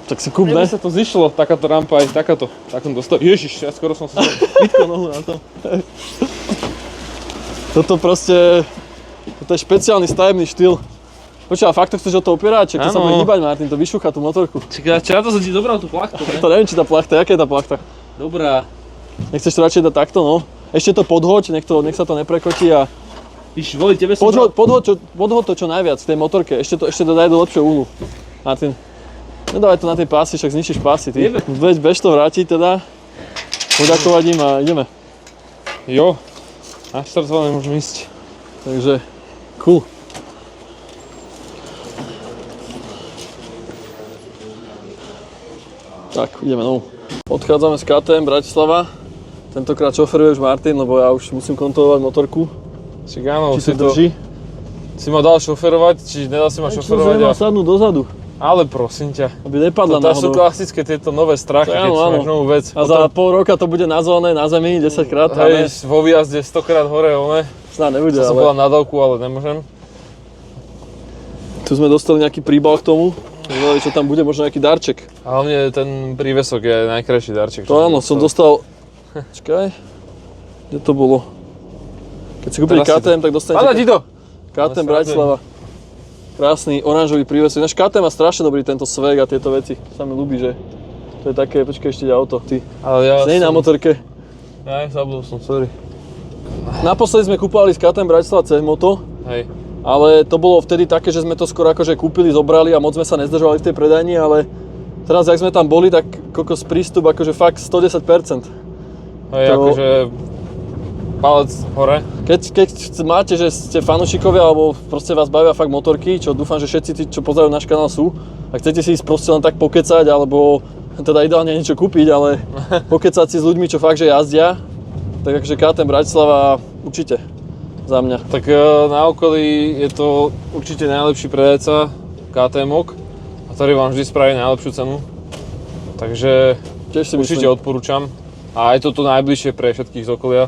Tak si kúp, Mne ne? by sa to zišlo, takáto rampa aj takáto. Tak som dostal. Ježiš, ja skoro som sa vytkol nohu na to. Toto proste... Toto je špeciálny stavebný štýl. Počkaj, a fakt to chceš o to opierať? Čak to sa Áno. bude hýbať, Martin, to vyšúcha tú motorku. Čiže na to som ti dobral tú plachtu, ne? To neviem, či tá plachta, jaká je tá plachta? Dobrá. Nechceš to radšej dať takto, no? Ešte to podhoď, nech sa to neprekotí a Víš, voli, tebe som... Podhoď to čo najviac v tej motorke, ešte to daj do lepšieho úhlu. Martin, nedávaj to na tej pásy, však zničíš pásy, ty. Bež to vrátiť teda, poďakovať im a ideme. Jo, naštartované môžem ísť. Takže, cool. Tak, ideme no. Odchádzame z KTM Bratislava. Tentokrát šoferuje už Martin, lebo ja už musím kontrolovať motorku. Čiže áno, či to drží. Si ma dal šoferovať, či nedal si ma šoferovať. Či sadnúť dozadu. Ale prosím ťa. Aby nepadla to sú náhodou. klasické tieto nové strachy, keď máš novú vec. A za pol roka to bude na zóne, na zemi, 10 krát. Hej, vo výjazde 100 krát hore, one. Snad nebude, ale... Som bola na dávku, ale nemôžem. Tu sme dostali nejaký príbal k tomu. Čo tam bude, možno nejaký darček. A hlavne ten prívesok je najkrajší darček. To áno, som dostal... Čakaj, kde to bolo? Keď si kúpili KTM, tak dostanete... KTM Bratislava. Krásny oranžový prívesok. Náš KTM má strašne dobrý tento svek a tieto veci. Sa mi ľúbi, že to je také, počkaj, ešte auto, ty. Ale ja nej na motorke. Aj, zabudol som, sorry. Naposledy sme kúpovali z KTM Bratislava C-Moto. Hej. Ale to bolo vtedy také, že sme to skoro akože kúpili, zobrali a moc sme sa nezdržovali v tej predajni, ale teraz, jak sme tam boli, tak kokos prístup akože fakt 110%. Hej, to... akože palec hore. Keď máte, že ste fanúšikovia alebo proste vás bavia fakt motorky, čo dúfam, že všetci tí, čo pozerajú náš kanál sú, a chcete si ísť proste len tak pokecať alebo teda ideálne niečo kúpiť, ale pokecať si s ľuďmi, čo fakt, že jazdia, tak akože KTM Bratislava určite za mňa. Tak na okolí je to určite najlepší predajca KTM-ok, ktorý vám vždy spraví najlepšiu cenu. Takže určite odporúčam. A je to tu najbližšie pre všetkých z okolia.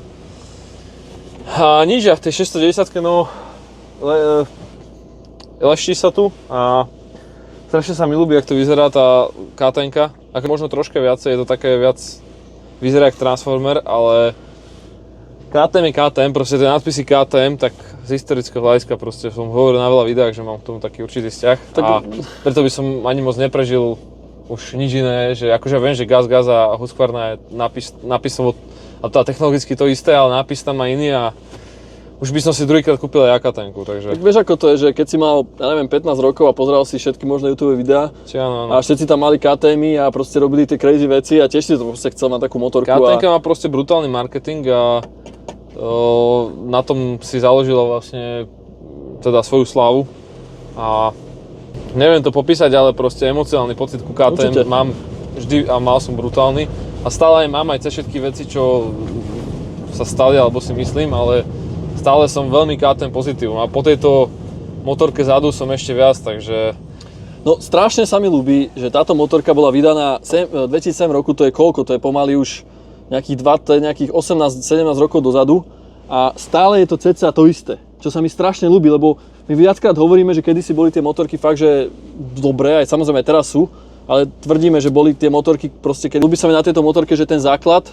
A nič, v tej 690-ke no leští sa tu a strašne sa mi ľúbi, jak to vyzerá tá KTM-ka. Ako možno troška viacej, je to také viac, vyzerá jak Transformer, ale KTM je KTM, proste tie nadpisy KTM, tak z historického hľadiska proste som hovoril na veľa videách, že mám k tomu taký určitý vzťah. Tak... A preto by som ani moc neprežil už nič iné, že akože viem, že Gaz a Husqvarna je nápisovo a to technologicky to isté, ale nápis tam má iný a už by som si druhýkrát kúpil aj KTM-ku, takže... Tak vieš ako to je, že keď si mal, ja neviem, 15 rokov a pozeral si všetky možné YouTube videá a všetci tam mali KTM-y a proste robili tie crazy veci a tiež si to proste chcel mať takú motorku. KTM-ka má proste brutálny marketing a na tom si založila vlastne teda svoju slávu a neviem to popísať, ale proste emocionálny pocit ku KTM mám vždy a mal som brutálny a stále aj mám aj cez všetky veci, čo sa stali alebo si myslím, ale stále som veľmi KTM pozitívny a po tejto motorke zadu som ešte viac, takže... No strašne sa mi ľúbi, že táto motorka bola vydaná 2007 roku, to je koľko? To je pomaly už nejakých 18-17 rokov dozadu a stále je to cca to isté, čo sa mi strašne ľúbi, lebo my viackrát hovoríme, že kedysi boli tie motorky fakt, že dobré, aj samozrejme aj teraz sú, ale tvrdíme, že boli tie motorky proste, keď ľúbi sa mi na tejto motorke, že ten základ,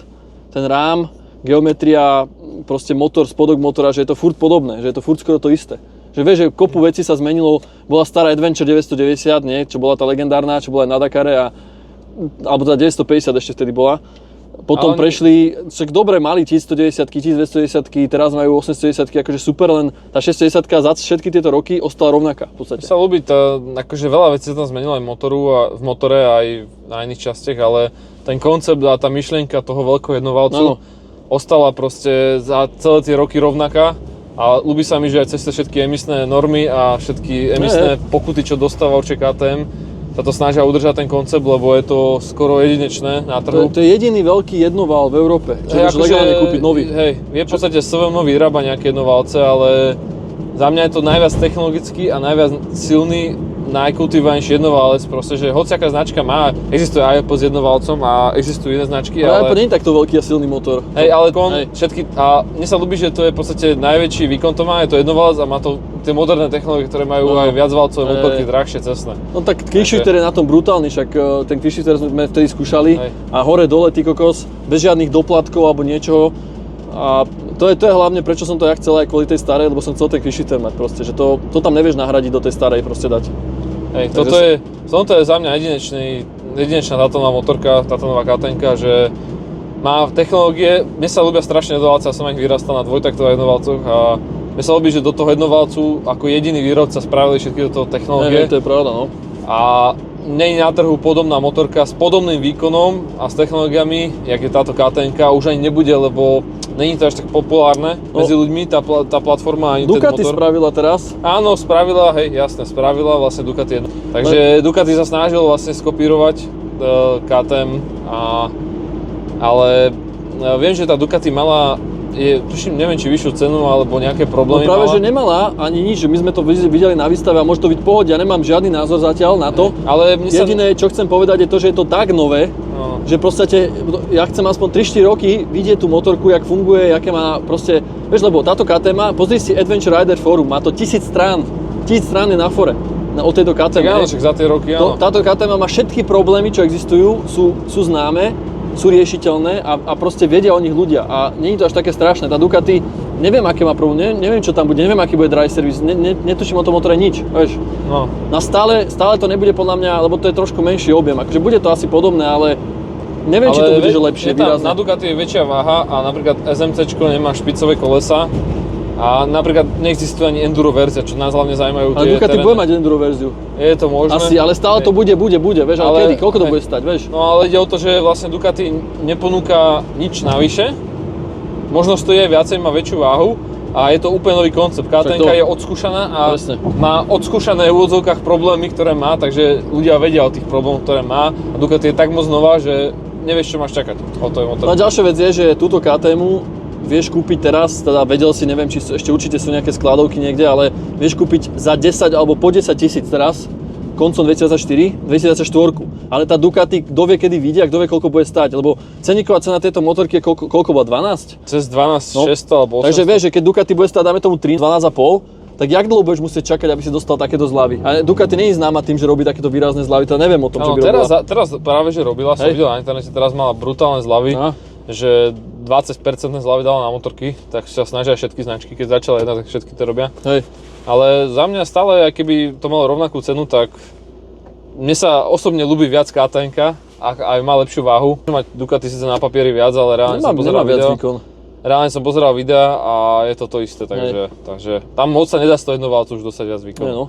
ten rám, geometria, proste motor, spodok motora, že je to furt podobné, že je to furt skoro to isté. Že vieš, že kopu vecí sa zmenilo, bola stará Adventure 990, nie? Čo bola tá legendárna, čo bola aj na Dakare, alebo tá 950 ešte vtedy bola. Potom prešli, však dobre mali 1190, 1210, teraz majú 810, akože super, len tá 610 za všetky tieto roky ostala rovnaká v podstate. Sa ľúbi, akože veľa vecí sa tam zmenilo aj v motore aj na iných častiach, ale ten koncept a tá myšlienka toho veľkého jednovalcu ostala proste za celé tie roky rovnaká. A ľúbi sa mi, že aj cez všetky emisné normy a všetky emisné pokuty, čo dostáva určite KTM, sa to snažia udržať ten koncept, lebo je to skoro jedinečné na trhu. To je jediný veľký jednoval v Európe, čo môžeš legálne kúpiť nový. Hej, vie v podstate SVM vyrába nejaké jednovalce, ale za mňa je to najviac technologický a najviac silný, najkultivovanejší jednovalec, proste, že hociaká značka má, existuje iPod s jednovalcom a existujú iné značky, ale... iPod nie je takto veľký a silný motor. Hej, ale všetky, a mne sa ľúbi, že to je v podstate najväčší výkon to má, je to jednovalec a má to tie moderné technológie, ktoré majú aj viacvalcové motorky, drahšie, cestné. No tak quickshifter je na tom brutálny, však ten quickshifter sme vtedy skúšali a hore dole ty kokos, bez žiadnych doplatkov alebo niečoho. A to je hlavne prečo som to ja chcel aj kvôli tej starej, lebo som chcel ten quickshifter mať proste, že to tam nevieš nahradiť do tej starej proste dať. Hej, toto je za mňa jedinečná táto nová motorka, táto nová KTM-ka, že má technológie, mne sa ľúbia strašne jednovalce, ja som aj vyrastal na dvojtaktových jednovalcoch a mne sa ľúbi, že do toho jednovalcu ako jediný výrobca spravili všetky do toho technológie. To je pravda, no. A nie je na trhu podobná motorka s podobným výkonom a s technológiami, jak je táto KTM-ka, už ani nebude, lebo není to až tak populárne medzi ľuďmi, tá platforma ani Ducati ten motor. spravila teraz. Áno, spravila, hej, jasne, spravila vlastne Ducati 1. Takže Ducati sa snažil vlastne skopírovať KTM, ale viem, že tá Ducati mala, tuším, neviem, či vyššiu cenu alebo nejaké problémy No práve, mala. že nemala ani nič, že my sme to videli na výstave a môže to byť pohode, ja nemám žiadny názor zatiaľ na to. Ale mne sa... Jediné, čo chcem povedať, je to, že je to tak nové, že proste, ja chcem aspoň 3-4 roky vidieť tú motorku, jak funguje, aké má proste, vieš, lebo táto KTM, pozri si Adventure Rider Forum, má to 1000 strán, 1000 strán je na fore, o tejto KTM. Tak áno, však za tie roky, áno. Táto KTM má všetky problémy, čo existujú, sú známe, sú riešiteľné a proste vedia o nich ľudia a nie je to až také strašné. Tá Ducati, neviem aké má problém, neviem čo tam bude, neviem aký bude dry service, netuším o tom motore nič, vieš. No. Stále to nebude podľa mňa, lebo to je trošku menší objem, akože bude to asi podobné, ale neviem, či to bude že lepšie, výrazne. Na Ducati je väčšia váha a napríklad SMC-čko nemá špicové kolesa a napríklad neexistuje ani enduro verzia, čo nás hlavne zaujímajú Ale Ducati bude mať enduro verziu. Je to možné. Asi, ale stále to bude, vieš, ale kedy, koľko to bude stať, vieš? No ale ide o to, že vlastne Ducati neponúka nič navyše, možno stojí aj viacej, má väčšiu váhu a je to úplne nový koncept. KTM je odskúšaná a má odskúšané v úvodzovkách problémy, ktoré má, takže ľudia vedia o tých problémoch, ktoré má a Ducati je tak moc nová, že nevieš, čo máš čakať o tej motor. No a ďalšia vec je, že túto KTM vieš kúpiť teraz, teda vedel si, neviem, či ešte určite sú nejaké skladovky niekde, ale vieš kúpiť za 10 alebo po 10 000 teraz, koncom 2024, ale tá Ducati, kto vie kedy vyjde a kto vie koľko bude stáť, lebo ceníková cena tejto motorky je koľko bola, 12? Cez 12, 600 alebo 800. Takže vieš, že keď Ducati bude stáť, dáme tomu 12,5, tak jak dlho budeš musieť čakať, aby si dostal takéto zľavy? A Ducati nie je známa tým, že robí takéto výrazné zľavy, to neviem o tom, že by robila. Teraz práve, že robila, som videl na internete, teraz mala brutálne zľavy, že 20% zľavy dala na motorky, tak sa snažia všetky značky, keď začala jedna, tak všetky to robia. Hej. Ale za mňa stále, aj keby to malo rovnakú cenu, tak mne sa osobne ľúbi viac KTM-ka a aj má lepšiu váhu. Mať Ducati síce na papieri viac, ale reálne som pozeral video. Reálne som pozeral videa a je to isté, takže tam moc sa nedá z toho jednovalcu už dostať viac výkonu.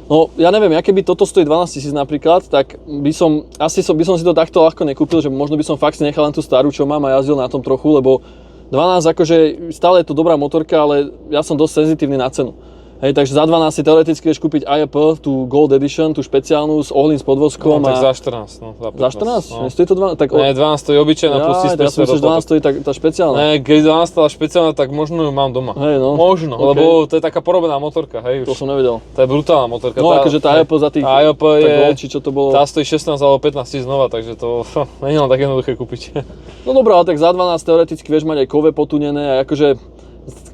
No ja neviem, ja keby toto stojí 12 000 napríklad, tak by som si to takto ľahko nekúpil, že možno by som fakt si nechal len tú starú, čo mám a jazdil na tom trochu, lebo 12 akože stále je to dobrá motorka, ale ja som dosť senzitívny na cenu. Hej, takže za 12 si teoreticky vieš kúpiť IAP, tú Gold Edition, tú špeciálnu s Ohlin s podvozkom. No, tak za 14, no, za 14? No. Nestojí to 12? Tak Ne, 12 stojí obyčajná plus si ja som myslel, že 12 stojí tá špeciálna. Ne, keď 12 stala špeciálna, tak možno ju mám doma. Hej, no. Možno, okay. Lebo to je taká porobená motorka, hej už. To som nevedel. To je brutálna motorka. No akože tá IAP za tých, IAP je, Gold, či čo to bolo. Tá stojí 16 alebo 15 000 znova, takže to nie je len tak jednoduché kúpiť. No dobré, ale tak za 12 teoreticky vieš mať aj kove potunené a akože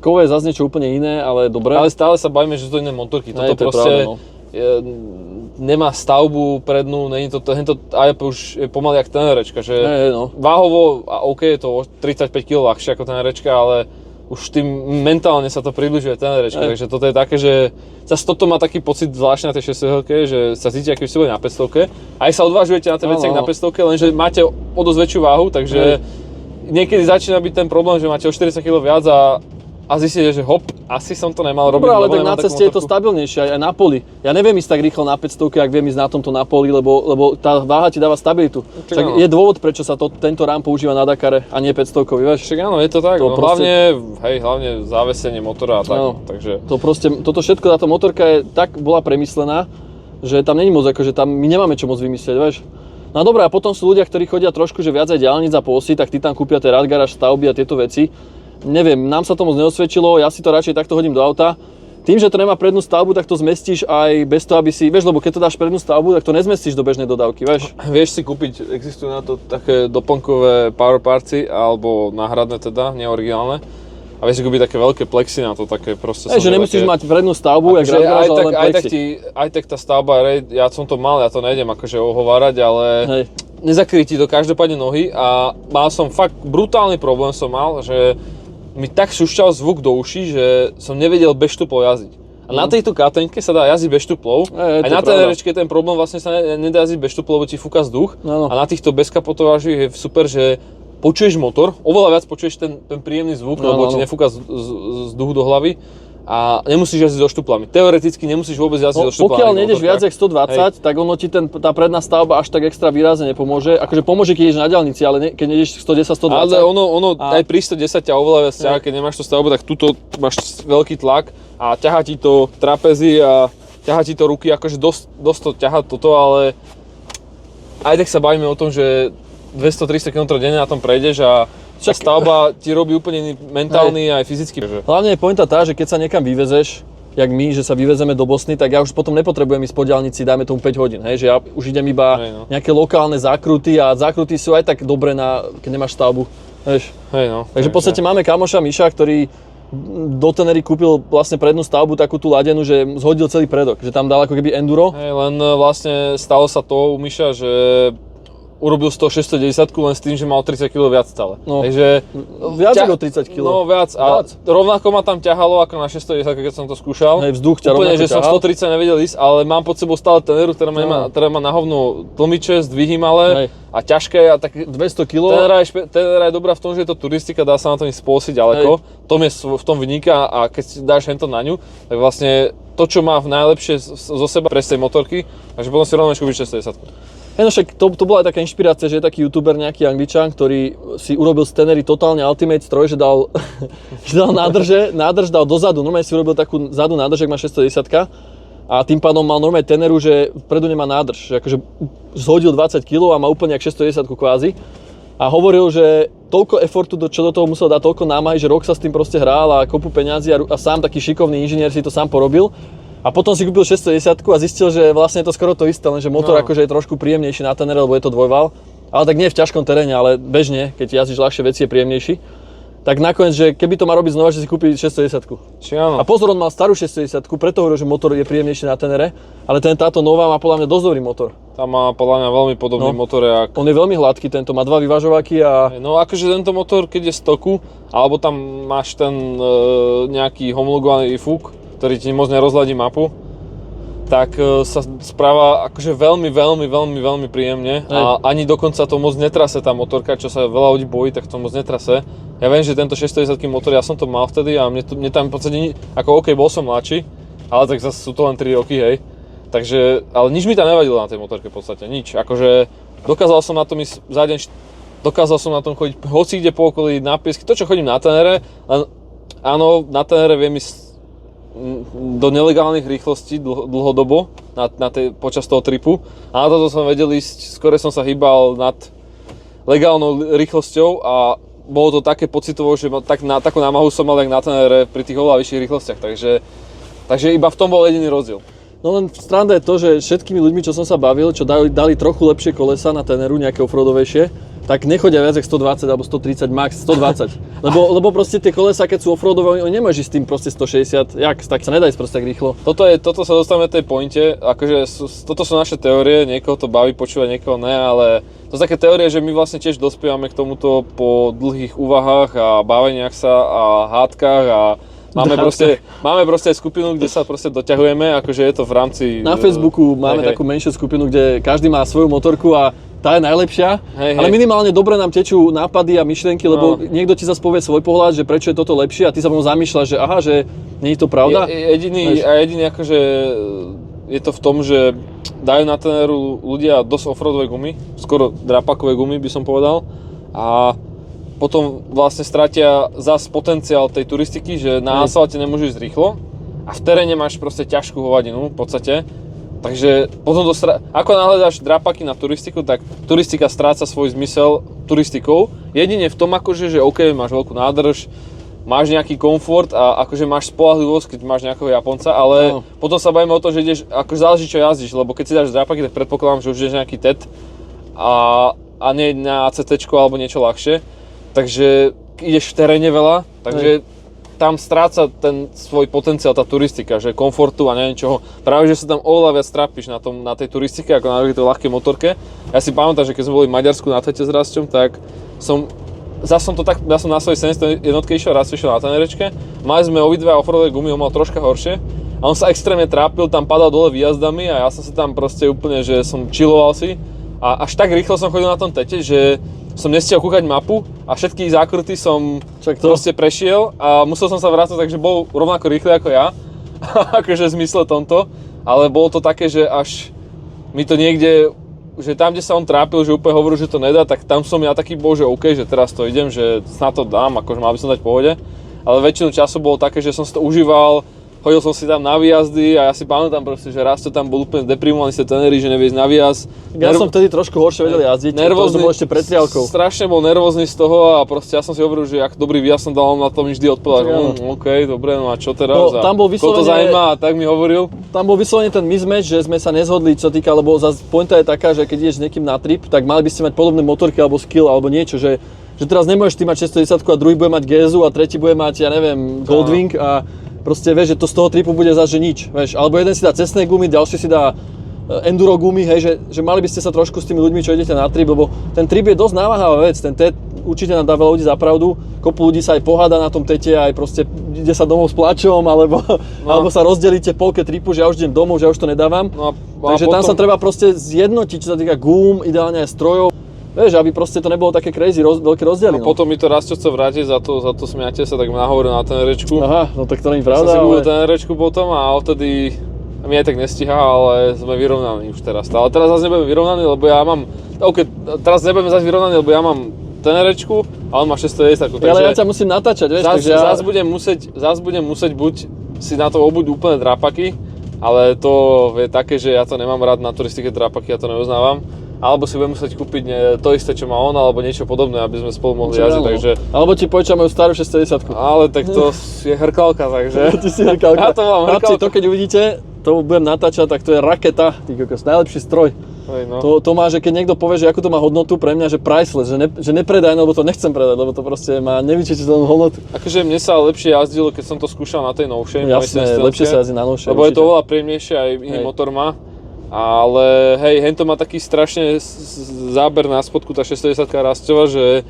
kove je zase niečo úplne iné, ale dobré. Ale stále sa bavíme, že to iné motorky. Toto proste nemá stavbu prednú, není to, tento IAP už je pomaly jak tenerečka, že váhovo a OK je to 35 kg ľahšie ako tenerečka, ale už tým mentálne sa to približuje tenerečke, takže toto je také, že zase toto má taký pocit zvláštne na tej 6-helke, že sa cíti, ako ste boli na 500, aj sa odvážujete na tie veci na 500, lenže máte o dosť väčšiu váhu, takže niekedy začína byť ten problém, že máte o 40 kg viac a zistíte, že hop, asi som to nemal robiť. Dobre, ale tak na ceste je to stabilnejšie aj na poli. Ja neviem ísť tak rýchlo na 500, ak viem ísť na tomto na poli, lebo tá váha ti dáva stabilitu. Však je dôvod, prečo sa tento rám používa na Dakare a nie 500, vieš? Však áno, je to tak. To hlavne závesenie motora a tak. No, takže toto všetko, táto motorka je tak bola premyslená, že tam není moc, akože tam my nemáme čo moc vymyslieť, vieš? No dobré, a potom sú ľudia, ktorí chodia trošku, že viac aj diaľnic a posy, tak tí tam kúpia tie radgaráž, stavby a tieto veci. Neviem, nám sa to moc neosvedčilo, ja si to radšej takto hodím do auta. Tým, že to nemá prednú stavbu, tak to zmestíš aj bez toho, aby si, vieš, lebo keď to dáš prednú stavbu, tak to nezmestíš do bežnej dodávky, vieš. Vieš si kúpiť, existujú na to také doplnkové power partsy, alebo náhradné teda, neoriginálne. A vieš si kúpiť také veľké plexy na to, také proste... Že nemusíš mať prednú stavbu, jak radgaráž, ale len plexy. Aj tak tá stavba, ja som to mal, ja to nejdem akože ohovárať, ale... Nezakryje ti to každopádne nohy a mal som fakt brutálny problém som mal, že mi tak šušťal zvuk do uší, že som nevedel bez štuplov jazdiť. A na tejto KTM-ke sa dá jazdiť bez štuplov. Aj na TRčke ten problém vlastne sa nedá jazdiť bez štuplov, lebo ti fúka vzduch. A na týchto bezkapotovážich je super, že počuješ motor, oveľa viac počuješ ten príjemný zvuk, lebo ti nefúka vzduch do hlavy. a nemusíš jazdiť so štuplami. Teoreticky nemusíš vôbec jazdiť so štuplami. Pokiaľ nejdeš viac jak 120, tak ono ti tá predná stavba až tak extra výrazne nepomôže. Akože pomôže, keď ideš na diaľnici, ale keď nejdeš 110, 120. Ale ono aj pri 110 ťa oveľa viac ťaha, keď nemáš tú stavbu, tak tuto máš veľký tlak a ťahá ti to trapezy a ťahá ti to ruky, akože dosť to ťahá toto, ale aj tak sa bavíme o tom, že 200-300 km denne na tom prejdeš a tá stavba ti robí úplne iný mentálny aj fyzický. Hlavne je pointa tá, že keď sa niekam vyvezeš, jak my, že sa vyvezeme do Bosny, tak ja už potom nepotrebujem ísť po diaľnici, dajme tomu 5 hodín, hej, že ja už idem iba nejaké lokálne zákruty a zákruty sú aj tak dobré, keď nemáš stavbu, vieš. Takže v podstate máme kamoša Miša, ktorý do Tenery kúpil vlastne prednú stavbu, takú tú ladenú, že zhodil celý predok, že tam dal ako keby enduro. Len vlastne stalo sa to u Miša, že urobil 690 len s tým, že mal 30 kg viac stále. No, takže viac ako 30 kg. No viac. A rovnako ma tam ťahalo ako na 610, keď som to skúšal. Hej, vzduch ťa úplne, rovnako že som 130 nevedel ísť, ale mám pod sebou stále Teneru, ktorá má na hovno tlmiče, zdvihy malé a ťažké a tak 200 kg. Tenera je dobrá v tom, že je to turistika, dá sa na to ísť spôsiť ďaleko. V tom vyniká a keď si dáš hento na ňu, tak vlastne to, čo má v najlepšie zo seba pre tej motorky, takže potom si rovno kúpiť 610. No však to bola aj taká inšpirácia, že je taký youtuber, nejaký Angličan, ktorý si urobil z Tenery totálne ultimate stroj, že dal nádrž dal dozadu, normálne si urobil takú zadu nádrž, ak má 610 a tým pádom mal normálne Teneru, že vpredu nemá nádrž, že akože zhodil 20 kg a má úplne jak 610 kvázi a hovoril, že toľko effortu, čo do toho musel dať, toľko námahy, že rok sa s tým proste hrál a kopu peňazí a sám taký šikovný inžinier si to sám porobil. A potom si kúpil 610 a zistil, že vlastne je to skoro to isté, lenže motor akože je trošku príjemnejší na Tenere, lebo je to dvojval. Ale tak nie v ťažkom teréne, ale bežne, keď jazdíš ľahšie veci, je príjemnejší. Tak nakoniec, že keby to má robiť znova, že si kúpi 610. A pozor, on mal starú 610, preto hovoril, že motor je príjemnejší na Tenere, ale táto nová má podľa mňa dosť dobrý motor. Tam má podľa mňa veľmi podobný motor. On je veľmi hladký, tento má 2 vyvažováky a... No akože tento motor, keď je stoku, alebo tam máš ten nejaký homologovaný fúk, ktorý ti moc nerozladí mapu, tak sa správa akože veľmi príjemne a ani dokonca to moc netrase tá motorka, čo sa veľa ľudí bojí, tak to moc netrase. Ja viem, že tento 610 motor, ja som to mal vtedy a mne tam v podstate, ako bol som mladší, ale tak zase sú to len 3 roky, hej. Takže, ale nič mi tam nevadilo na tej motorke v podstate, nič. Akože dokázal som na tom ísť za deň, dokázal som na tom chodiť hoci kde po okolí, na piesky, to čo chodím na Tenere, len áno, na Tenere viem ísť do nelegálnych rýchlostí dlhodobo počas toho tripu a na toto som vedel ísť, skôr som sa hýbal nad legálnou rýchlosťou a bolo to také pocitovo, že takú námahu som mal jak na Tenere pri tých oveľa vyšších rýchlostiach, takže iba v tom bol jediný rozdiel. No len stranda je to, že všetkými ľuďmi, čo som sa bavil, čo dali trochu lepšie kolesa na Teneru, nejaké offroadovejšie, tak nechodia viac ako 120 alebo 130 max, 120. Lebo proste tie kolesa, keď sú offroadové, oni nemôžu ísť s tým proste 160, tak sa nedá ísť proste tak rýchlo. Toto sa dostávame tej pointe, akože toto sú naše teórie, niekoho to baví počúvať, niekoho ne, ale to sú také teórie, že my vlastne tiež dospievame k tomuto po dlhých úvahách a baveniach sa a hádkach a Máme proste aj skupinu, kde sa proste doťahujeme, akože je to v rámci... Na Facebooku máme takú menšiu skupinu, kde každý má svoju motorku a tá je najlepšia, ale minimálne dobre nám tečú nápady a myšlienky, lebo niekto ti zase povie svoj pohľad, že prečo je toto lepšie a ty sa potom zamýšľaš, že aha, že nie je to pravda. Jediný akože je to v tom, že dajú na Teneru ľudia dosť offroadové gumy, skoro drapakové gumy by som povedal a potom vlastne stratia zas potenciál tej turistiky, že na asfalte nemôžu ísť rýchlo a v teréne máš proste ťažkú hovadinu v podstate. Takže potom ako náhle dáš drapaky na turistiku, tak turistika stráca svoj zmysel turistikou. Jedine v tom akože, že OK, máš veľkú nádrž, máš nejaký komfort a akože máš spoľahlivosť, keď máš nejakého Japonca, ale potom sa bavíme o tom, že ideš, akože záleží čo jazdíš, lebo keď si dáš drapaky, tak predpokladám, že už ideš nejaký TED a nie na ACT alebo niečo ľahšie. Takže ideš v teréne veľa, takže tam stráca ten svoj potenciál, tá turistika, že komfortu a neviem čoho. Práve, že sa tam oveľa viac trápiš na tej turistike, ako na tej ľahkej motorke. Ja si pamätám, že keď sme boli v Maďarsku na Tete s Rasťom, tak ja som na svojej 700 jednotke išiel, raz išiel na Tenerečke. Mali sme obidve offroadové gumy, on mal troška horšie. A on sa extrémne trápil, tam padal dole výjazdami a ja som sa tam proste úplne, že som chilloval si. A až tak rýchlo som chodil na tom Tete, že som nestihol kúkať mapu a všetky zákruty som proste prešiel a musel som sa vrácať, takže bol rovnako rýchly ako ja, akože v zmysle tomto, ale bolo to také, že až mi to niekde, že tam, kde sa on trápil, že úplne hovoril, že to nedá, tak tam som ja taký bol, že OK, že teraz to idem, že snad to dám, akože mal by som dať v pohode, ale väčšinu času bolo také, že som si to užíval. Chodil som si tam na výjazdy a ja si pamätám proste, že raz to tam bol úplne deprimovaný z tej tenery, že neviesť na výjazd. Ja som vtedy trošku horšie vedel jazdiť, nervózny, to bol ešte pred triálkou. Strašne bol nervózny z toho a proste ja som si hovoril, že ako dobrý výjazd som dal, on na tom vždy odpovedal, že OK, dobre, no a čo teraz? No, tam bol koho to zaujíma a tak mi hovoril. Tam bol vyslovene ten mismatch, že sme sa nezhodli, čo týka, lebo zase pointa je taká, že keď ideš s niekým na trip, tak mali by ste mať podobné motorky alebo skill alebo niečo, že teraz nemôžeš ty mať 610 a druhý bude mať GSU a tretí bude mať, ja neviem, Goldwing a proste vieš, že to z toho tripu bude zase nič, vieš, alebo jeden si dá cestné gumy, ďalší si dá enduro gumy, hej, že mali by ste sa trošku s tými ľuďmi, čo idete na trip, lebo ten trip je dosť námahavá vec, ten TED určite nám dá veľa ľudí za pravdu, kopu ľudí sa aj pohádá na tom TETe, aj proste ide sa domov s plačom, alebo sa rozdelíte polke tripu, že ja už idem domov, že ja už to nedávam, takže potom tam sa treba proste zjednotiť, čo sa týka gum, ideálne aj strojov. Vieš, aby proste to nebolo také crazy, veľké rozdiely. A potom mi to raz čo chce vrátiť za to smiate sa, tak mi nahovoril na tenerečku. Aha, no tak to nie je pravda, som si kúpil tenerečku potom a odtedy mi aj tak nestíha, ale sme vyrovnaní už teraz. Ale teraz zase nebudeme vyrovnaní, lebo ja mám, teraz nebudeme zase vyrovnaní, lebo ja mám tenerečku a on má 610. Ale ja ťa musím natáčať, vieš, takže zase budem musieť buď si na to obuť úplne drápaky, ale to je také, že ja to nemám rád na turistike drápaky, ja to neuznávam. Alebo si budem musieť kúpiť to isté, čo má on, alebo niečo podobné, aby sme spolu mohli jazdiť, takže... Alebo ti požičam moju starú 610. Ale tak to je hrkalka, takže... Ty si hrkalka. Ja to mám hrkalka. To keď uvidíte, to budem natáčať, tak to je raketa, ty kokos, najlepší stroj. Hej, no. To má, že keď niekto povie, že akú to má hodnotu, pre mňa, že priceless, že nepredaj, lebo to nechcem predať, lebo to proste má nevyčítateľnú hodnotu. Akože mne sa lepšie jazdilo, keď som to skúšal na tej novšej. Jasné, lepšie sa jazdí na novšej. Lebo je to oveľa príjemnejšie, aj iný motor má. Ale hej, hento má taký strašne záber na spodku, tá 610 rastová, že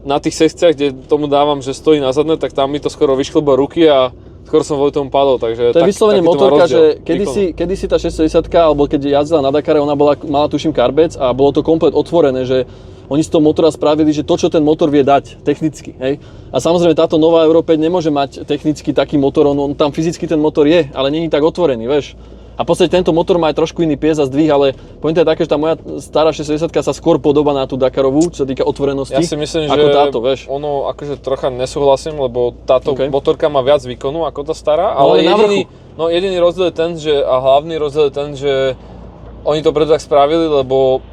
na tých sekciách, kde tomu dávam, že stojí na zadné, tak tam mi to skoro vyšklbo ruky a skoro som kvôli tomu padol, takže to je vyslovene motorka, že kedysi tá 610, alebo keď jazdila na Dakare, ona mala tuším karbec a bolo to komplet otvorené, že oni z toho motora spravili, že to, čo ten motor vie dať technicky, hej. A samozrejme táto nová Euro 5 nemôže mať technicky taký motor, on tam fyzicky ten motor je, ale není tak otvorený, vieš. A v podstate tento motor má aj trošku iný pies a zdvih, ale pointa je také, že tá moja stará 610 sa skôr podobá na tú Dakarovú, čo sa týka otvorenosti, ja si myslím, ako že táto, vieš. Ono akože trocha nesúhlasím, lebo táto motorka má viac výkonu ako tá stará, ale jediný rozdiel je ten, že, a hlavný rozdiel je ten, že oni to preto tak spravili, lebo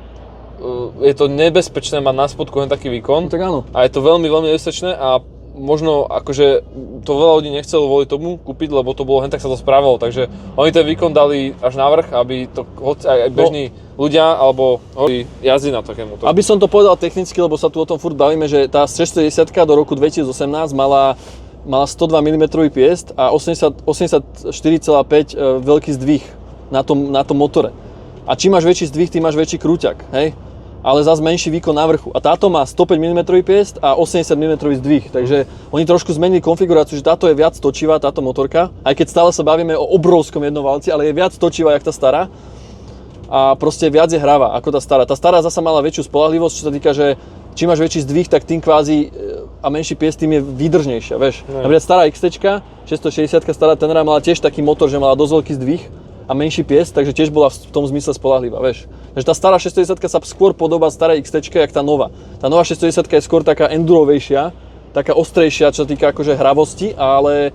je to nebezpečné mať na spodku len taký výkon. No, tak áno. A je to veľmi, veľmi nebezpečné a možno akože to veľa ľudí nechcelo kvôli tomu kúpiť, lebo to bolo hen tak sa to spravilo, takže oni ten výkon dali až na vrch, aby to aj bežní ľudia alebo jazdí na také motory. Aby som to povedal technicky, lebo sa tu o tom furt bavíme, že tá 610 do roku 2018 mala 102 mm piest a 84,5 veľký zdvih na tom motore. A čím máš väčší zdvih, tým máš väčší krúťak, hej? Ale zase menší výkon na vrchu. A táto má 105 mm piest a 80 mm zdvih. Takže oni trošku zmenili konfiguráciu, že táto je viac točivá, táto motorka. Aj keď stále sa bavíme o obrovskom jednovalci, ale je viac točivá, jak tá stará. A proste viac je hravá ako tá stará. Tá stará zasa mala väčšiu spoľahlivosť, čo sa týka, že čím máš väčší zdvih, tak tým kvázi a menší piest, tým je výdržnejšia, vieš. Napríklad stará XT, 660 stará Tenera mala tiež taký motor, že mala dosť veľký zdvih a menší piest, takže tiež bola v tom zmysle spoľahlivá, vieš. Takže tá stará 610 sa skôr podobá starej XT, jak tá nová. Tá nová 610 je skôr taká endurovejšia, taká ostrejšia, čo sa týka akože hravosti, ale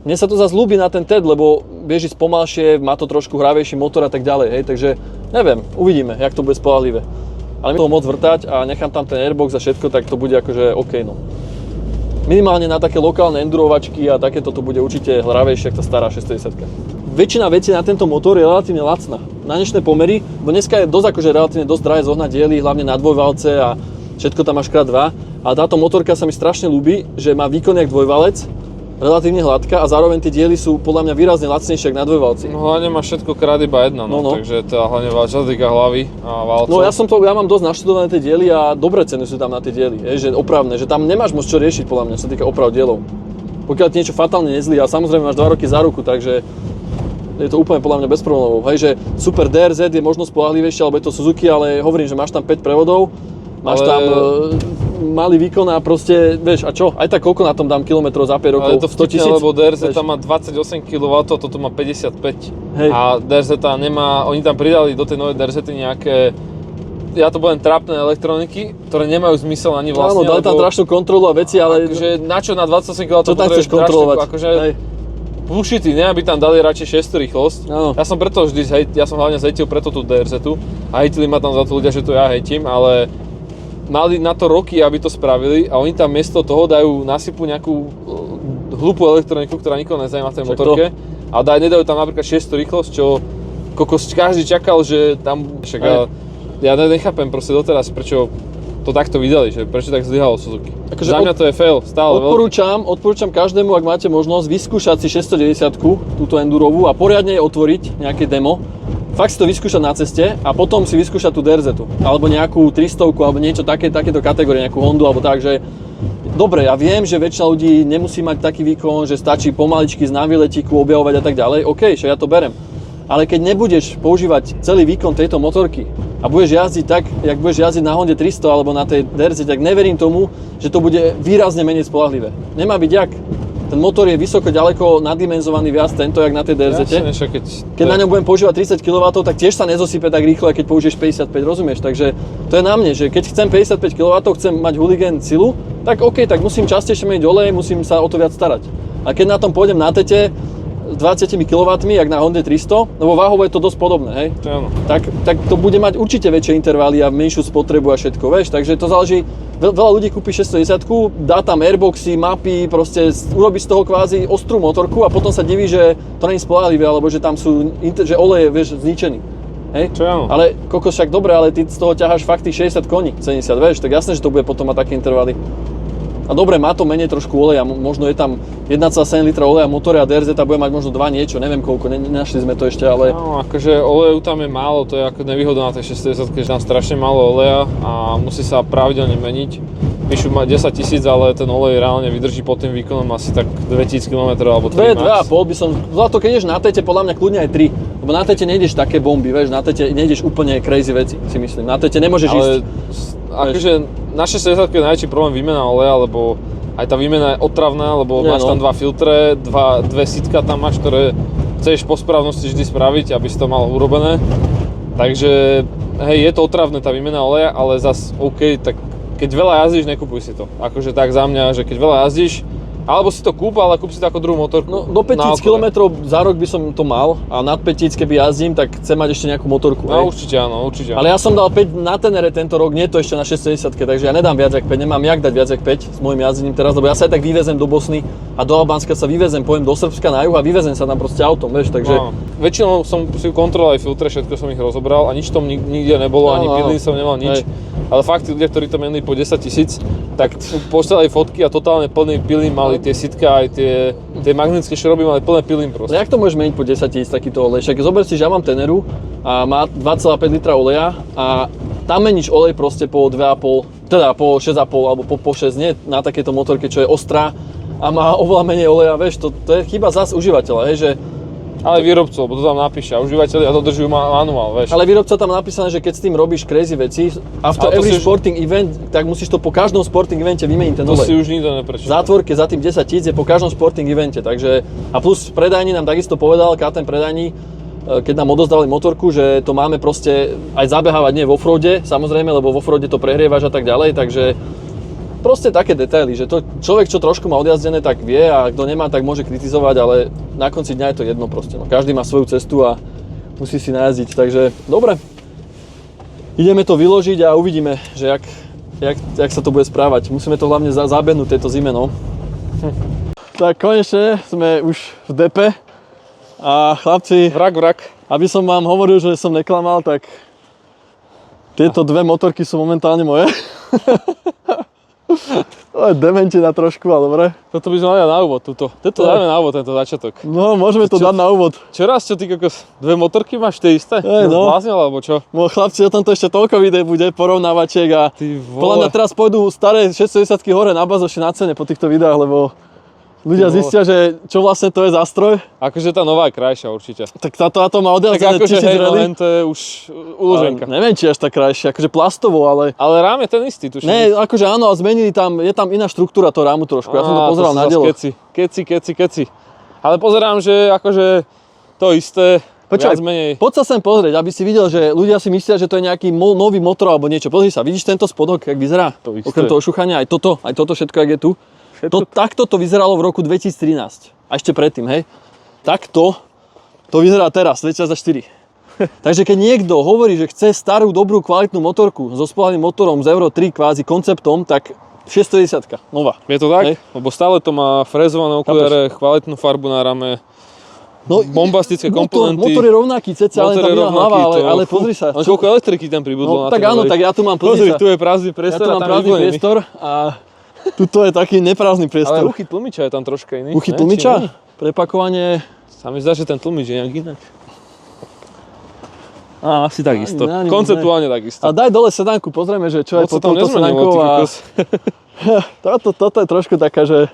mne sa to zase ľúbi na ten TED, lebo beží spomalšie, má to trošku hravejší motor a tak ďalej, hej, takže neviem, uvidíme, jak to bude spoľahlivé. Ale to môcť vrtať a nechám tam ten airbox a všetko, tak to bude akože OK, no. Minimálne na také lokálne endurovačky a takéto to bude určite hravejšie, ako tá stará 610. Väčšina vecí na tento motor je relatívne lacná. Na dnešné pomery, bo dneska je dosť akože relatívne dosť drahé zohnať diely, hlavne na dvojvalce a všetko tam máš x2. A táto motorka sa mi strašne ľúbi, že má výkon jak dvojvalec, relatívne hladká a zároveň tie diely sú podľa mňa výrazne lacnejšie ako na dvojvalci. No hlavne má všetko krát iba jedna, no. Takže to hlavne čo sa týka hlavy a valcov. No ja mám dosť naštudované tie diely a dobré ceny sú tam na tie diely, že opravné, že tam nemáš moc čo riešiť podľa mňa, čo sa týka oprav dielov. Pokiaľ ti niečo fatálne nezlí a samozrejme máš 2 roky za ruku, takže je to úplne podľa mňa bez problémov. Hej, že super DRZ je možno spoľahlivejšie, alebo je to Suzuki, ale hovorím, že máš tam 5 prevodov máš tam malý výkon a proste, vieš, a čo? Aj tak koľko na tom dám kilometrov za 5 rokov? Ale je to 100 000? vtipné, lebo DRZ tam má 28 kW, toto má 55. Hej. A DRZ nemá, oni tam pridali do tej novej DRZ nejaké, ja to poviem, trápne elektroniky, ktoré nemajú zmysel ani vlastne. Áno, dali tam strašnú kontrolu a veci, ale... Akože na čo na 28 kW čo tam chceš kontrolovať? Akože Hej. bušity, ne, aby tam dali radšej 6 rýchlosť. Áno. Ja som preto vždy, ja som hlavne zhejtil preto tú DRZ-tu a hejtili ma tam za to ľudia, že to ja hejtím, ale mali na to roky, aby to spravili a oni tam miesto toho dajú, nasypú nejakú hlúpu elektroniku, ktorá nikoho nezajíma v tej motorke a nedajú tam napríklad 6 rýchlosť, čo každý čakal, že tam však ja nechápem proste doteraz, prečo to takto vydali, že prečo tak zlyhalo Suzuki. Akože Za mňa to je fail, stále odporúčam každému, ak máte možnosť, vyskúšať si 690-ku, túto endurovú a poriadne jej otvoriť nejaké demo. Fakt si to vyskúšať na ceste a potom si vyskúšať tú DRZ-tu. Alebo nejakú 300 alebo niečo takéto kategórie, nejakú Hondu alebo tak, že dobre, ja viem, že väčšina ľudí nemusí mať taký výkon, že stačí pomaličky z návyletiku objavovať a tak ďalej. OK, že ja to berem. Ale keď nebudeš používať celý výkon tejto motorky a budeš jazdiť tak, jak budeš jazdiť na Honde 300 alebo na tej DRZ, tak neverím tomu, že to bude výrazne menej spoľahlivé. Nemá byť jak. Ten motor je vysoko ďaleko nadimenzovaný viac tento, jak na tej DRZ. Keď na ňom budem používať 30 kW, tak tiež sa nezosype tak rýchlo, keď použiješ 55, rozumieš? Takže to je na mne, že keď chcem 55 kW, chcem mať hooligan silu, tak OK, tak musím častejšie meniť olej, musím sa o to viac starať. A keď na tom pôjdem na tete s 20 kW, jak na Honde 300, lebo váhovo je to dosť podobné, hej? Tak to bude mať určite väčšie intervaly a menšiu spotrebu a všetko, vieš? Takže to záleží. Veľa ľudí kúpi 610-ku, dá tam airboxy, mapy, proste urobí z toho kvázi ostrú motorku a potom sa diví, že to nie je spoľahlivé, alebo že tam sú, že olej je, vieš, zničený. Hej? Ale kokos, však dobre, ale ty z toho ťaháš fakt tých 60 koní, 70, vieš, tak jasné, že to bude potom mať také intervaly. A dobre, má to menej trošku oleja, možno je tam 1,7 litra oleja v motore a DRZ bude mať možno 2 niečo, neviem koľko, nenašli sme to ešte, ale... No, akože oleju tam je málo, to je ako nevýhoda na tej 610, že tam strašne málo oleja a musí sa pravidelne meniť. Píšu ma 10 000, ale ten olej reálne vydrží pod tým výkonom asi tak 2000 km alebo 3 max. 2,5 by som, za to keď ideš na tete, podľa mňa kľudne aj 3, lebo na tete nejdeš také bomby, vieš, na tete nejdeš úplne crazy veci, si myslím, na tete nemôžeš ísť. Akože na 610 je najväčší problém výmena oleja, lebo aj tá výmena je otravná, lebo máš tam 2 filtre, dve sítka tam máš, ktoré chceš po správnosti vždy spraviť, aby si to mal urobené. Takže hej, je to otravné tá výmena oleja, ale zas OK, tak keď veľa jazdíš, nekúpuj si to. Akože tak za mňa, že keď veľa jazdíš, alebo si to kúp, ale kúp si to ako druhú motorku. No, do 5000 km za rok by som to mal a nad 5000 keby jazdím, tak chcem mať ešte nejakú motorku. No určite áno, určite áno. Ale ja som dal 5 na Tenere tento rok, nie to ešte na 670, takže ja nedám viac jak 5, nemám jak dať viac jak 5 s môjim jazdením teraz, lebo ja sa aj tak vyvezem do Bosny a do Albánska sa vyvezem, pojem do Srbska na juh a vyvezem sa tam proste autom, vieš, takže... No, väčšinou som si kontroloval aj filtre, všetko som ich rozobral a nič tom nikde nebolo, ani pilín som nemal nič. Ale fakt tí ľudia, ktorí to menili po 10 000, tak poslali fotky a totálne plný pilín mali tie sitka, aj tie magnetické šroby mali plné pilín proste. Ale jak to môžeš meniť po 10 000 takýto olej? Však zober si, že ja mám Teneru a má 2,5 litra oleja a tam meníš olej proste po 2,5, teda po 6,5 alebo po 6, nie na takéto motorke, čo je ostrá a má oveľa menej oleja, vieš, to je chyba zás užívateľa, hej, že... Ale výrobcov, bo to tam napíše a užívateľia dodržujú manuál, vieš. Ale výrobca tam napísané, že keď s tým robíš crazy veci, after every sporting event, tak musíš to po každom sporting evente vymeniť ten olej. To si už nikto neprečíta. V zátvorke za tým 10 000 je po každom sporting evente, takže a plus v predajni nám takisto povedal, Katen predajni, keď nám odozdali motorku, že to máme proste aj zabehávať nie v offroade, samozrejme, lebo v offroade to prehrievaš a tak ďalej, takže proste také detaily, že to človek, čo trošku má odjazdené, tak vie a kto nemá, tak môže kritizovať, ale na konci dňa je to jedno proste. No, každý má svoju cestu a musí si najazdiť, takže dobre. Ideme to vyložiť a uvidíme, že jak sa to bude správať. Musíme to hlavne zabehnúť tejto zime, no. Tak konečne sme už v depe a chlapci, Vrak. aby som vám hovoril, že som neklamal, tak tieto dve motorky sú momentálne moje. To je dementina trošku, ale dobre. Toto by sme mali na úvod, túto. Toto dáme na úvod, tento začiatok. No, môžeme to dať na úvod. Čo raz, čo ty kokos, dve motorky máš tie isté? No. Zbláznil, alebo čo? No chlapci, o tomto ešte toľko videí bude, porovnávačiek a Ty vole. podľa mňa teraz pôjdu staré 670 hore na bazoši na cene po týchto videách, lebo ľudia zistia, že čo vlastne to je za stroj, Akože tá nová je krajšia určite. tak táto má Tak odjazdené akože 1000 hej, no rally. len to je už uloženka. Neviem, či až tak krajšie, akože plastovo, ale... Ale rám je ten istý, tuším. Ne, akože áno, a zmenili tam, je tam iná štruktúra toho rámu trošku, ja som to pozeral na dielo. Keci. Ale pozerám, že akože to isté, Počkaj, viac menej. poď sa sem pozrieť, aby si videl, že ľudia si myslia, že to je nejaký nový motor alebo niečo. Pozri sa, vidíš tento spodok, jak vyzerá? To isté. Okrem toho šuchania, aj toto všetko, jak je tu. Takto to vyzeralo v roku 2013. A ešte predtým, hej. Takto to vyzerá teraz, 2004. Takže keď niekto hovorí, že chce starú, dobrú, kvalitnú motorku so spolahlivým motorom z Euro 3 kvázi konceptom, tak 610 nová. Je to tak? Hej. Lebo stále to má frezované okuliare, kvalitnú farbu na rame, No, bombastické komponenty. Motor je rovnaký, cca, len tam iná hlava, ale pozri sa. Ale koľko elektriky tam pribudlo No, na tak tej áno, novej? tak ja tu mám, pozri Pozri, sa. tu je prázdny Ja priestor tu a mám tam prázdny je vyplnený. priestor a tuto je taký neprázdny Ale priestor. ruchy tlmiča je tam troška iný. Uchy ne? Či tlmiča, nie? prepakovanie. Sa mi zdá, že ten tlmič je nejak inak. Á, asi takisto. Ani Konceptuálne takisto. A daj dole sedánku, pozrieme, že čo je Moc sa pod tam touto nezmenilo, sedánkou ty a kokos. toto je trošku taká, že...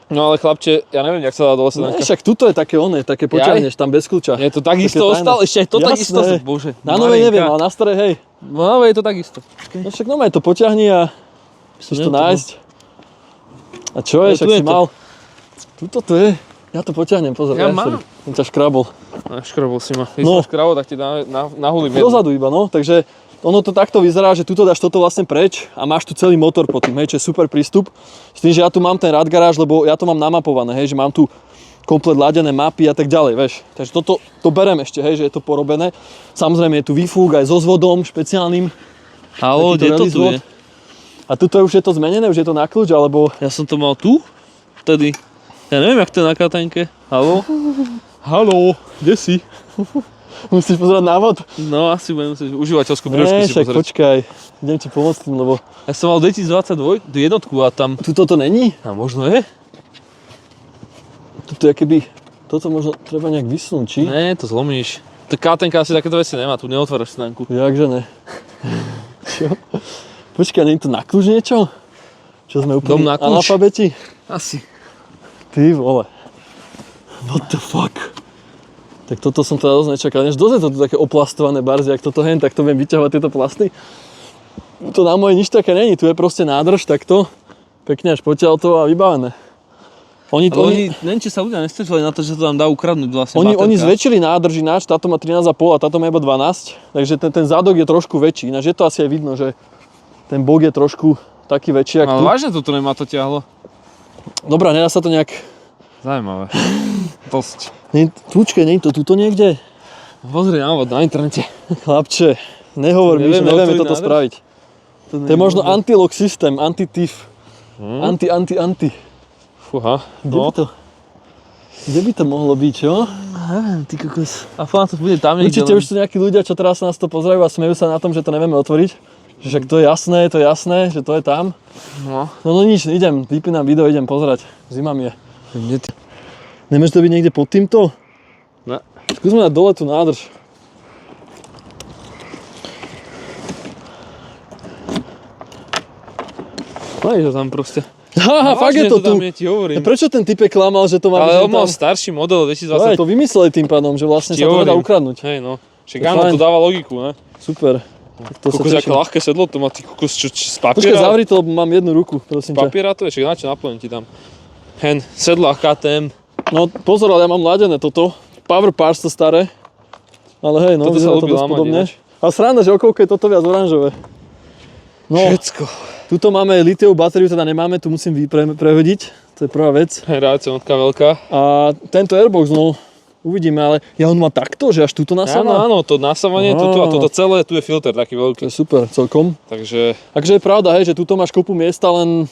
No ale chlapče, ja neviem, jak sa dá dole Ne, sedanka. však tuto je také také poťahneš tam bez kľúča. Je to takisto Také tajné. ostalo, ešte aj to Jasné. takisto. Bože, Na novej neviem, ale na starej hej. No ale je to takisto. No však no to poťahni a musíš to neviem, nájsť. A čo je, No, však tu je si to. mal... Tuto to je. Ja to poťahnem, pozor. Ja mám. Som ťa škrabol. Škrobol si ma. Keď No. máš kravo, tak ti nahulím jednu. Dozadu iba, no. Takže ono to takto vyzerá, že tuto dáš toto vlastne preč a máš tu celý motor pod tým, hej, čo je super prístup. S tým, že ja tu mám ten rad garáž, lebo ja to mám namapované, hej, že mám tu komplet ladené mapy a tak ďalej, vieš. Takže toto to berem ešte, hej, že je to porobené. Samozrejme je tu výfúk aj so zvodom špeciálnym. Haló, Takýto kde to release tu vod. je? A tuto už je to zmenené, už je to na kľúč, alebo... Ja som to mal tu? Vtedy. Ja neviem, jak to je na katenke. Haló? Haló, kde si? Musíš pozerať návod? No, asi budem musieť užívateľskú Ne, príručku si však pozrieť. počkaj. Idem ti pomôcť tým, lebo... Ja som mal 2022 jednotku a tam... Tuto to není? A možno je? Tuto je keby... Toto možno treba nejak vysunúť, či? Ne, to zlomíš. To katenka asi takéto veci nemá, tu neotváraš sedanku. Jakže ne? Čo? Počkaj, nie je to na kľúč niečo? Čo sme Dom úplne na kľúč? analfabeti? Asi. Ty vole. What the fuck? Tak toto som teda dosť nečakal. Než dosť je to tu také oplastované barzy, ak toto hen, tak to viem vyťahovať tieto plasty. To na moje nič také není, tu je proste nádrž takto. Pekne až potiaľ to a vybavené. Oni, neviem, či sa ľudia nestačili na to, že to tam dá ukradnúť vlastne oni baterka. zväčšili nádrž ináč, táto má 13,5 a táto má iba 12, takže ten zádok je trošku väčší, ináč je to asi aj vidno, že ten bok je trošku taký väčší, ako Ale tu. vážne toto nemá to ťahlo. Dobrá, nedá sa to nejak... Zaujímavé. Dosť. Počkej, nie je to tuto niekde? Pozri návod na internete. Chlapče, nehovor mi, že Nevieme nevieme otvoriť toto nádrž? spraviť. To je možno anti-lock systém, anti-thief. Anti. Fúha. Kde by to mohlo byť, čo? Neviem, ty kokos. A fakt to bude tam niekde. Určite už sú nejakí ľudia, čo teraz nás to pozerajú a smejú sa na tom, že to nevieme otvoriť. Že však to je jasné, že to je tam. No. No nič, idem, vypínam video, idem pozerať. Zima mi je. Kde ty? Nemáš to byť niekde pod týmto? Ne. Skúsme dať dole tú nádrž. Daj to tam proste. Haha, fakt je to tu. Tam je, ti hovorím. Prečo ten typek klamal, že to má Ale byť on mal tam? starší model Aj, 2020. to vymysleli tým pádom, že vlastne Ti sa to nedá hovorím. ukradnúť. Hej no. Však To je áno, fajn. to dáva logiku, ne? Super. Tak to sa Kokos, aké teším. ľahké sedlo to má, ty kokos, čo z Počkaj, papiera? zavri to, lebo mám jednu ruku, prosím ťa. Papiera to je, však na čo naplním ti tam. Hen, sedla KTM. No pozor, ale ja mám ladené toto. Power Parts to staré. Ale hej, no, Toto sa vyzerá to ľubí dosť lámať podobne. ináč. A sranda, že okolko je toto viac oranžové. No, Všetko. tuto máme litiovú batériu, teda nemáme, tu musím prehodiť. To je prvá vec. Hej, reakcionátka veľká. A tento airbox, no, uvidíme, ale ja on má takto, že až tuto Áno, nasáva? áno, to nasávanie, Á. tuto a toto celé, tu je filter taký To veľký. je super, celkom. Takže, Takže je pravda, hej, že tuto máš kopu miesta, len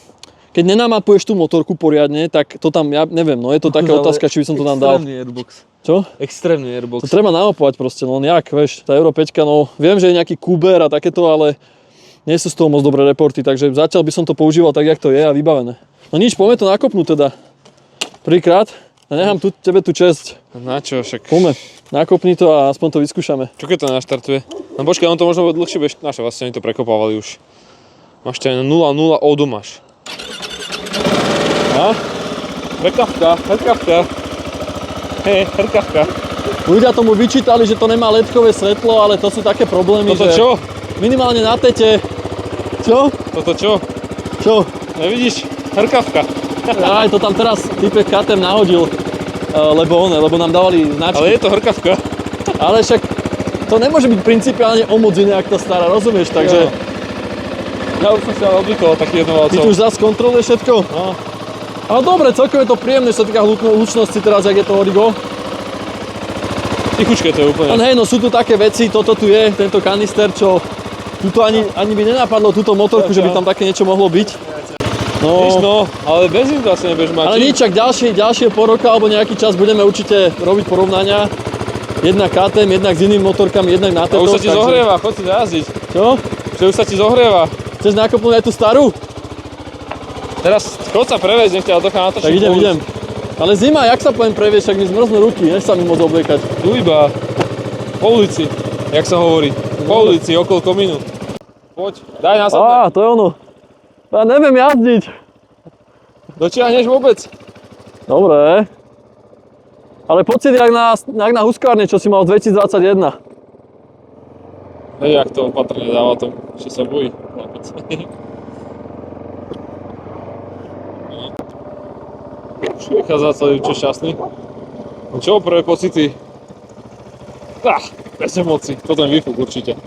keď nenamapuješ tú motorku poriadne, tak to tam, ja neviem, no je to taká otázka, či by som to tam dal. Extrémny airbox. Čo? Extrémny airbox. To treba namapovať proste, no jak, vieš, tá Euro 5, no viem, že je nejaký Kuber a takéto, ale nie sú z toho moc dobré reporty, takže zatiaľ by som to používal tak, jak to je a vybavené. No nič, poďme to nakopnúť teda. Prvýkrát a nechám tebe tú česť. Na čo však? Poďme, nakopni to a aspoň to vyskúšame. Čo keď to naštartuje? No počkaj, on to možno bude dlhšie, bude naše vlastne oni to prekopávali už. Máš to aj na 0,0 ódu máš. A? Hrkavka. Hej, hrkavka. Ľudia tomu vyčítali, že to nemá ledkové svetlo, ale to sú také problémy, Toto že čo? minimálne na tete. Čo? Toto čo? Čo? Nevidíš? Hrkavka. Aj to tam teraz typek KTM nahodil, lebo nám dávali značky. Ale je to hrkavka. Ale však to nemôže byť principiálne o moc iné, ako to stará, rozumieš? Takže Ja už som sa oblíkol takých ty jednovalcov. tu už zase kontroluješ všetko. No. Ale dobre, celkom je to príjemné, čo sa týka hlučnosti teraz, jak je to Origo. Tichučké to je úplne. Len hej, no sú tu také veci, toto tu je, tento kanister, čo tuto ani by nenapadlo túto motorku, že by tam také niečo mohlo byť. Víš, no, ale benzín to asi nebudeš mať. Ale či? nič, ak ďalšie pol roka alebo nejaký čas budeme určite robiť porovnania. Jednak KTM, jednak s inými motorkami, jednak na A tento. už sa ti zohrieva, choď si zajazdiť. Čo? Že už sa ti zohrieva. Chceš nakopnúť aj tú starú? Teraz choď sa previesť, nech ťa dochá natočiť. Tak idem. Ale zima, jak sa poviem previesť, ak mi zmrznú ruky, než sa mi môcť obliekať. Tu iba po ulici, jak sa hovorí. Po ulici, okolo komínu. Poď, daj na sebe. To je ono. Ja neviem jazdiť. Dočiahneš vôbec? Dobre. Ale pocit jak na huskárne, čo si mal v 2021. Hej, jak to opatrne dáva tom, že sa bojí. Už vychádza celý čo šťastný. Čo prvé pocity? Bez emocí, toto je výfuk určite.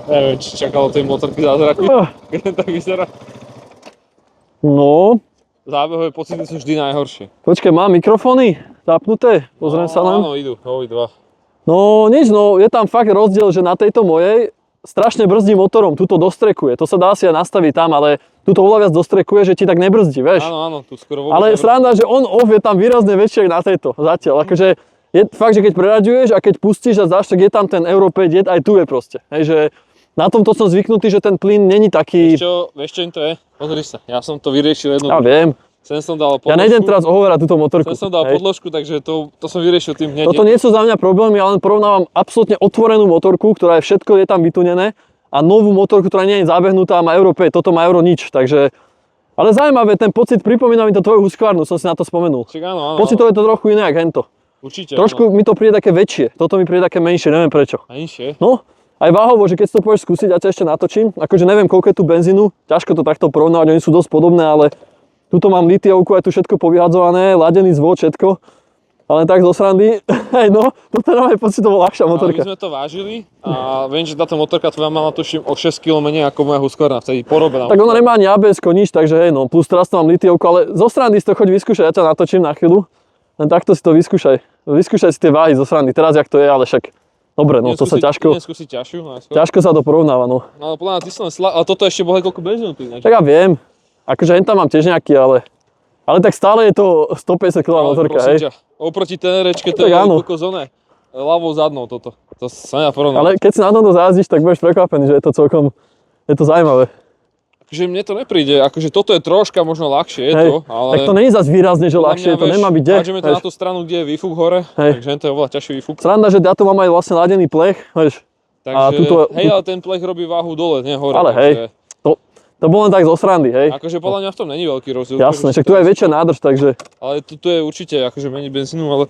Neviem, či čakalo tej motorky zázraky, keď tak vyzerá. No, Zábehové pocity sú vždy najhoršie. počkaj, mám mikrofóny zapnuté? Pozriem sa len. Áno, idú, obidva. No nič, no je tam fakt rozdiel, že na tejto mojej strašne brzdí motorom, tuto dostrekuje. To sa dá si aj nastaviť tam, ale tuto oveľa viac dostrekuje, že ti tak nebrzdí, vieš. Áno, tu skoro vôbec Ale nebrzdí. sranda, že on-off je tam výrazne väčší ako na tejto zatiaľ. Akože je fakt, že keď preraďuješ a keď pustíš a dáš, tak je tam ten Euro 5 jet, aj tu je proste. Hej, že na tomto som zvyknutý, že ten plyn není taký... Vieš čo im to je? Pozri sa, ja som to vyriešil jedno. Ja viem. Sem som dal podložku. Ja nejdem teraz ohovorať túto motorku. Sem som dal hej. podložku, takže to som vyriešil tým hneď. Toto nie sú za mňa problémy, ja len porovnávam absolútne otvorenú motorku, ktorá je všetko, je tam vytunené, a novú motorku, ktorá nie je zabehnutá a má Euro 5, toto má Euro nič, takže... Ale zaujímavé, ten pocit pripomína mi to tvoju huskvárnu, som si na to spomenul. Čiže áno. Pocitov je to trochu iné, ako hento. Určite. Trošku mi to príde také väčšie, toto mi príde také menšie, neviem prečo. A inšie. No, aj váhovo, že keď si to pôjdeš skúsiť, ja ťa ešte natočím, akože neviem, koľko je tu benzínu, ťažko to takto porovnávať, oni sú dosť podobné, ale tuto mám litiovku, aj tu všetko povyhadzované, ladený zvod, všetko. Ale tak zo srandy, hej no, toto je pocitovo ľahšia Ale my motorka. sme to vážili a viem, že táto motorka tvoja mala tuším o 6 kg menej ako moja huskvárna, vtedy porobená. Tak ona nemá ani ABS-ko, nič, takže hej no, plus teraz to mám litiovku, ale zo srandy si to choď vyskúšať, ja ťa natočím na chvíľu. Len takto si to vyskúšaj. Vyskúšaj si tie váhy zo srandy, teraz jak to je, ale však dobre, no to sa ťažko, Skúsiť ťažšiu najskôr. ťažko sa to porovnáva, no. No ale podľa mňa ty si len ale toto ešte bolo koľko benzínu ty ináč. Tak ja viem, akože hen tam mám tiež nejaký, ale tak stále je to 150 kg Ale motorka, prosím hej. ťa, oproti tenerečke to Tak je áno. kokos oné. Ľavou zadnou toto. To sa nedá porovnať. Ale keď si na tomto zajazdíš, tak budeš prekvapený, že je to celkom, je to zaujímavé. Akože mne to nepríde, akože toto je troška možno ľahšie, je Hej, to, ale... tak to nie je zase výrazne, že podľa ľahšie, mňa, to nemá byť kde. Hádžeme to na tú stranu, kde je výfuk hore, Hej. takže to je oveľa ťažší výfuk. Sranda, že ja tu mám aj vlastne ladený plech, vieš. Takže, A hej, ale ten plech robí váhu dole, nie hore. Ale hej, to bolo len tak zo srandy, hej. Akože podľa mňa v tom není veľký rozdiel. Jasné, však tu je väčšia nádrž, takže Ale tu je určite akože menej benzínu, ale...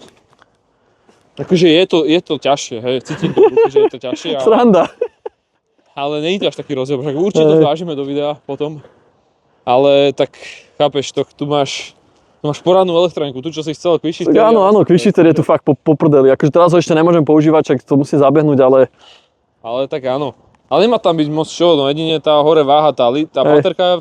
Akože je to ťažšie, hej, cítim to, že je to ťažšie, sranda. ale nie je to až taký rozdiel, však určite to zvážime do videa potom. Ale tak, chápeš, tu máš porádnu elektroniku, tu čo si chcel, Quickshifter. Tak áno, Quickshifter je tu fakt poprdeli, akože teraz ho ešte nemôžem používať, čak to musí zabehnúť, ale... Ale tak áno. Ale nemá tam byť moc čo, no jedine tá hore váha, tá baterka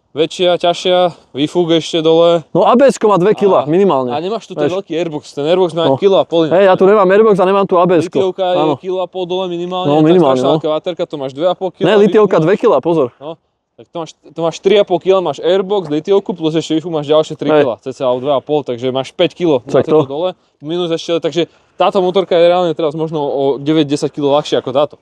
väčšia, ťažšia, výfuk ešte dole. No ABS-ko má 2 kg minimálne. A nemáš tu ten Vieš. veľký airbox, ten airbox má 1,5 kg. Hej, ja tu nemám airbox a nemám tu ABS-ko. Litiovka je Áno. 1,5 kg dole minimálne, No, minimálne, tá strašná no. veľká baterka, to máš 2,5 kg. Ne, litiovka 2 kg, pozor. No, tak to máš 3,5 kg, máš airbox, litiovku, plus ešte výfuk máš ďalšie 3 kg, cca 2,5, takže máš 5 kg na Tak to. dole, minus ešte, takže táto motorka je reálne teraz možno o 9-10 kg ľahšia ako táto.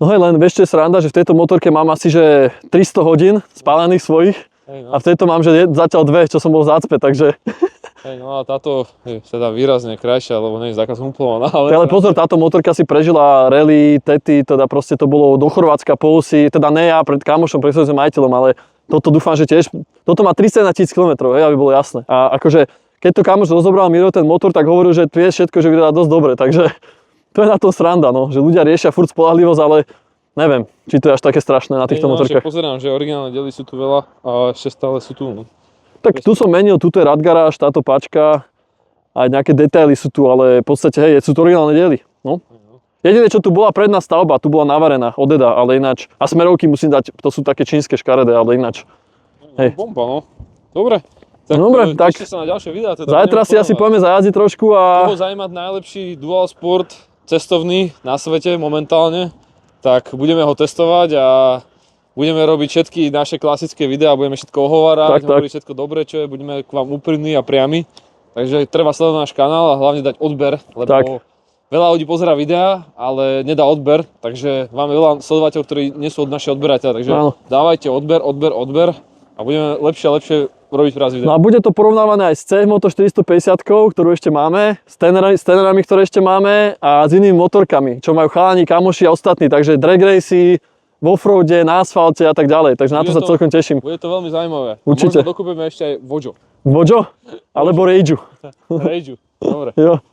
No hej, len vieš, čo je sranda, že v tejto motorke mám asi že 300 hodín spálených svojich Hej, no. a v tejto mám že zatiaľ 2, čo som bol v zácpe, takže... Hej, no a táto je teda výrazne krajšia, lebo nie je zákaz humplovaná, Ale pozor, táto motorka si prežila rally, tety, teda proste to bolo do Chorvátska po osi, teda ne ja pred kamošom, pred svojím majiteľom, ale toto dúfam, že tiež, toto má 31 000 km, hej, aby bolo jasné. A akože, keď to kamoš rozobral Miro ten motor, tak hovoril, že vie všetko, že vyzerá dosť dobre, takže to je na to sranda, no, že ľudia riešia furt spoľahlivosť, ale neviem, či to je až také strašné na týchto motorkách. Pozerám, že originálne diely sú tu veľa a ešte stále sú tu. No. Tak tu som menil, tuto je Radgaráž, táto páčka, aj nejaké detaily sú tu, ale v podstate, hej, sú to originálne diely, no. Jediné, čo tu bola predná stavba, tu bola navarená od Eda, ale ináč. A smerovky musím dať, to sú také čínske škaredé, ale ináč. Hej. Bomba, no. Dobre. Tak, Dobre, tak sa na ďalšie videá. Teda zajtra si asi poďme zajazdiť trošku a... Koho zaujímať najlepší dual sport cestovný na svete momentálne, tak budeme ho testovať a budeme robiť všetky naše klasické videá, budeme všetko ohovárať, hovoriť všetko dobré, čo je, budeme k vám úprimní a priami. Takže treba sledovať náš kanál a hlavne dať odber, lebo tak. Veľa ľudí pozerá videá, ale nedá odber, takže máme veľa sledovateľov, ktorí nie sú od našich odberateľa, takže dávajte odber a budeme lepšie a lepšie robiť pre vás videá. No a bude to porovnávané aj s CMoto 450, ktorú ešte máme, s tenerami, ktoré ešte máme a s inými motorkami, čo majú chalani, kamoši a ostatní, takže drag racy, v offroade, na asfalte a tak ďalej, takže na to sa celkom teším. Bude to veľmi zaujímavé. Určite. A možno dokúpeme ešte aj Vojo. Vojo? Alebo Rageu. Rageu, dobre. Jo.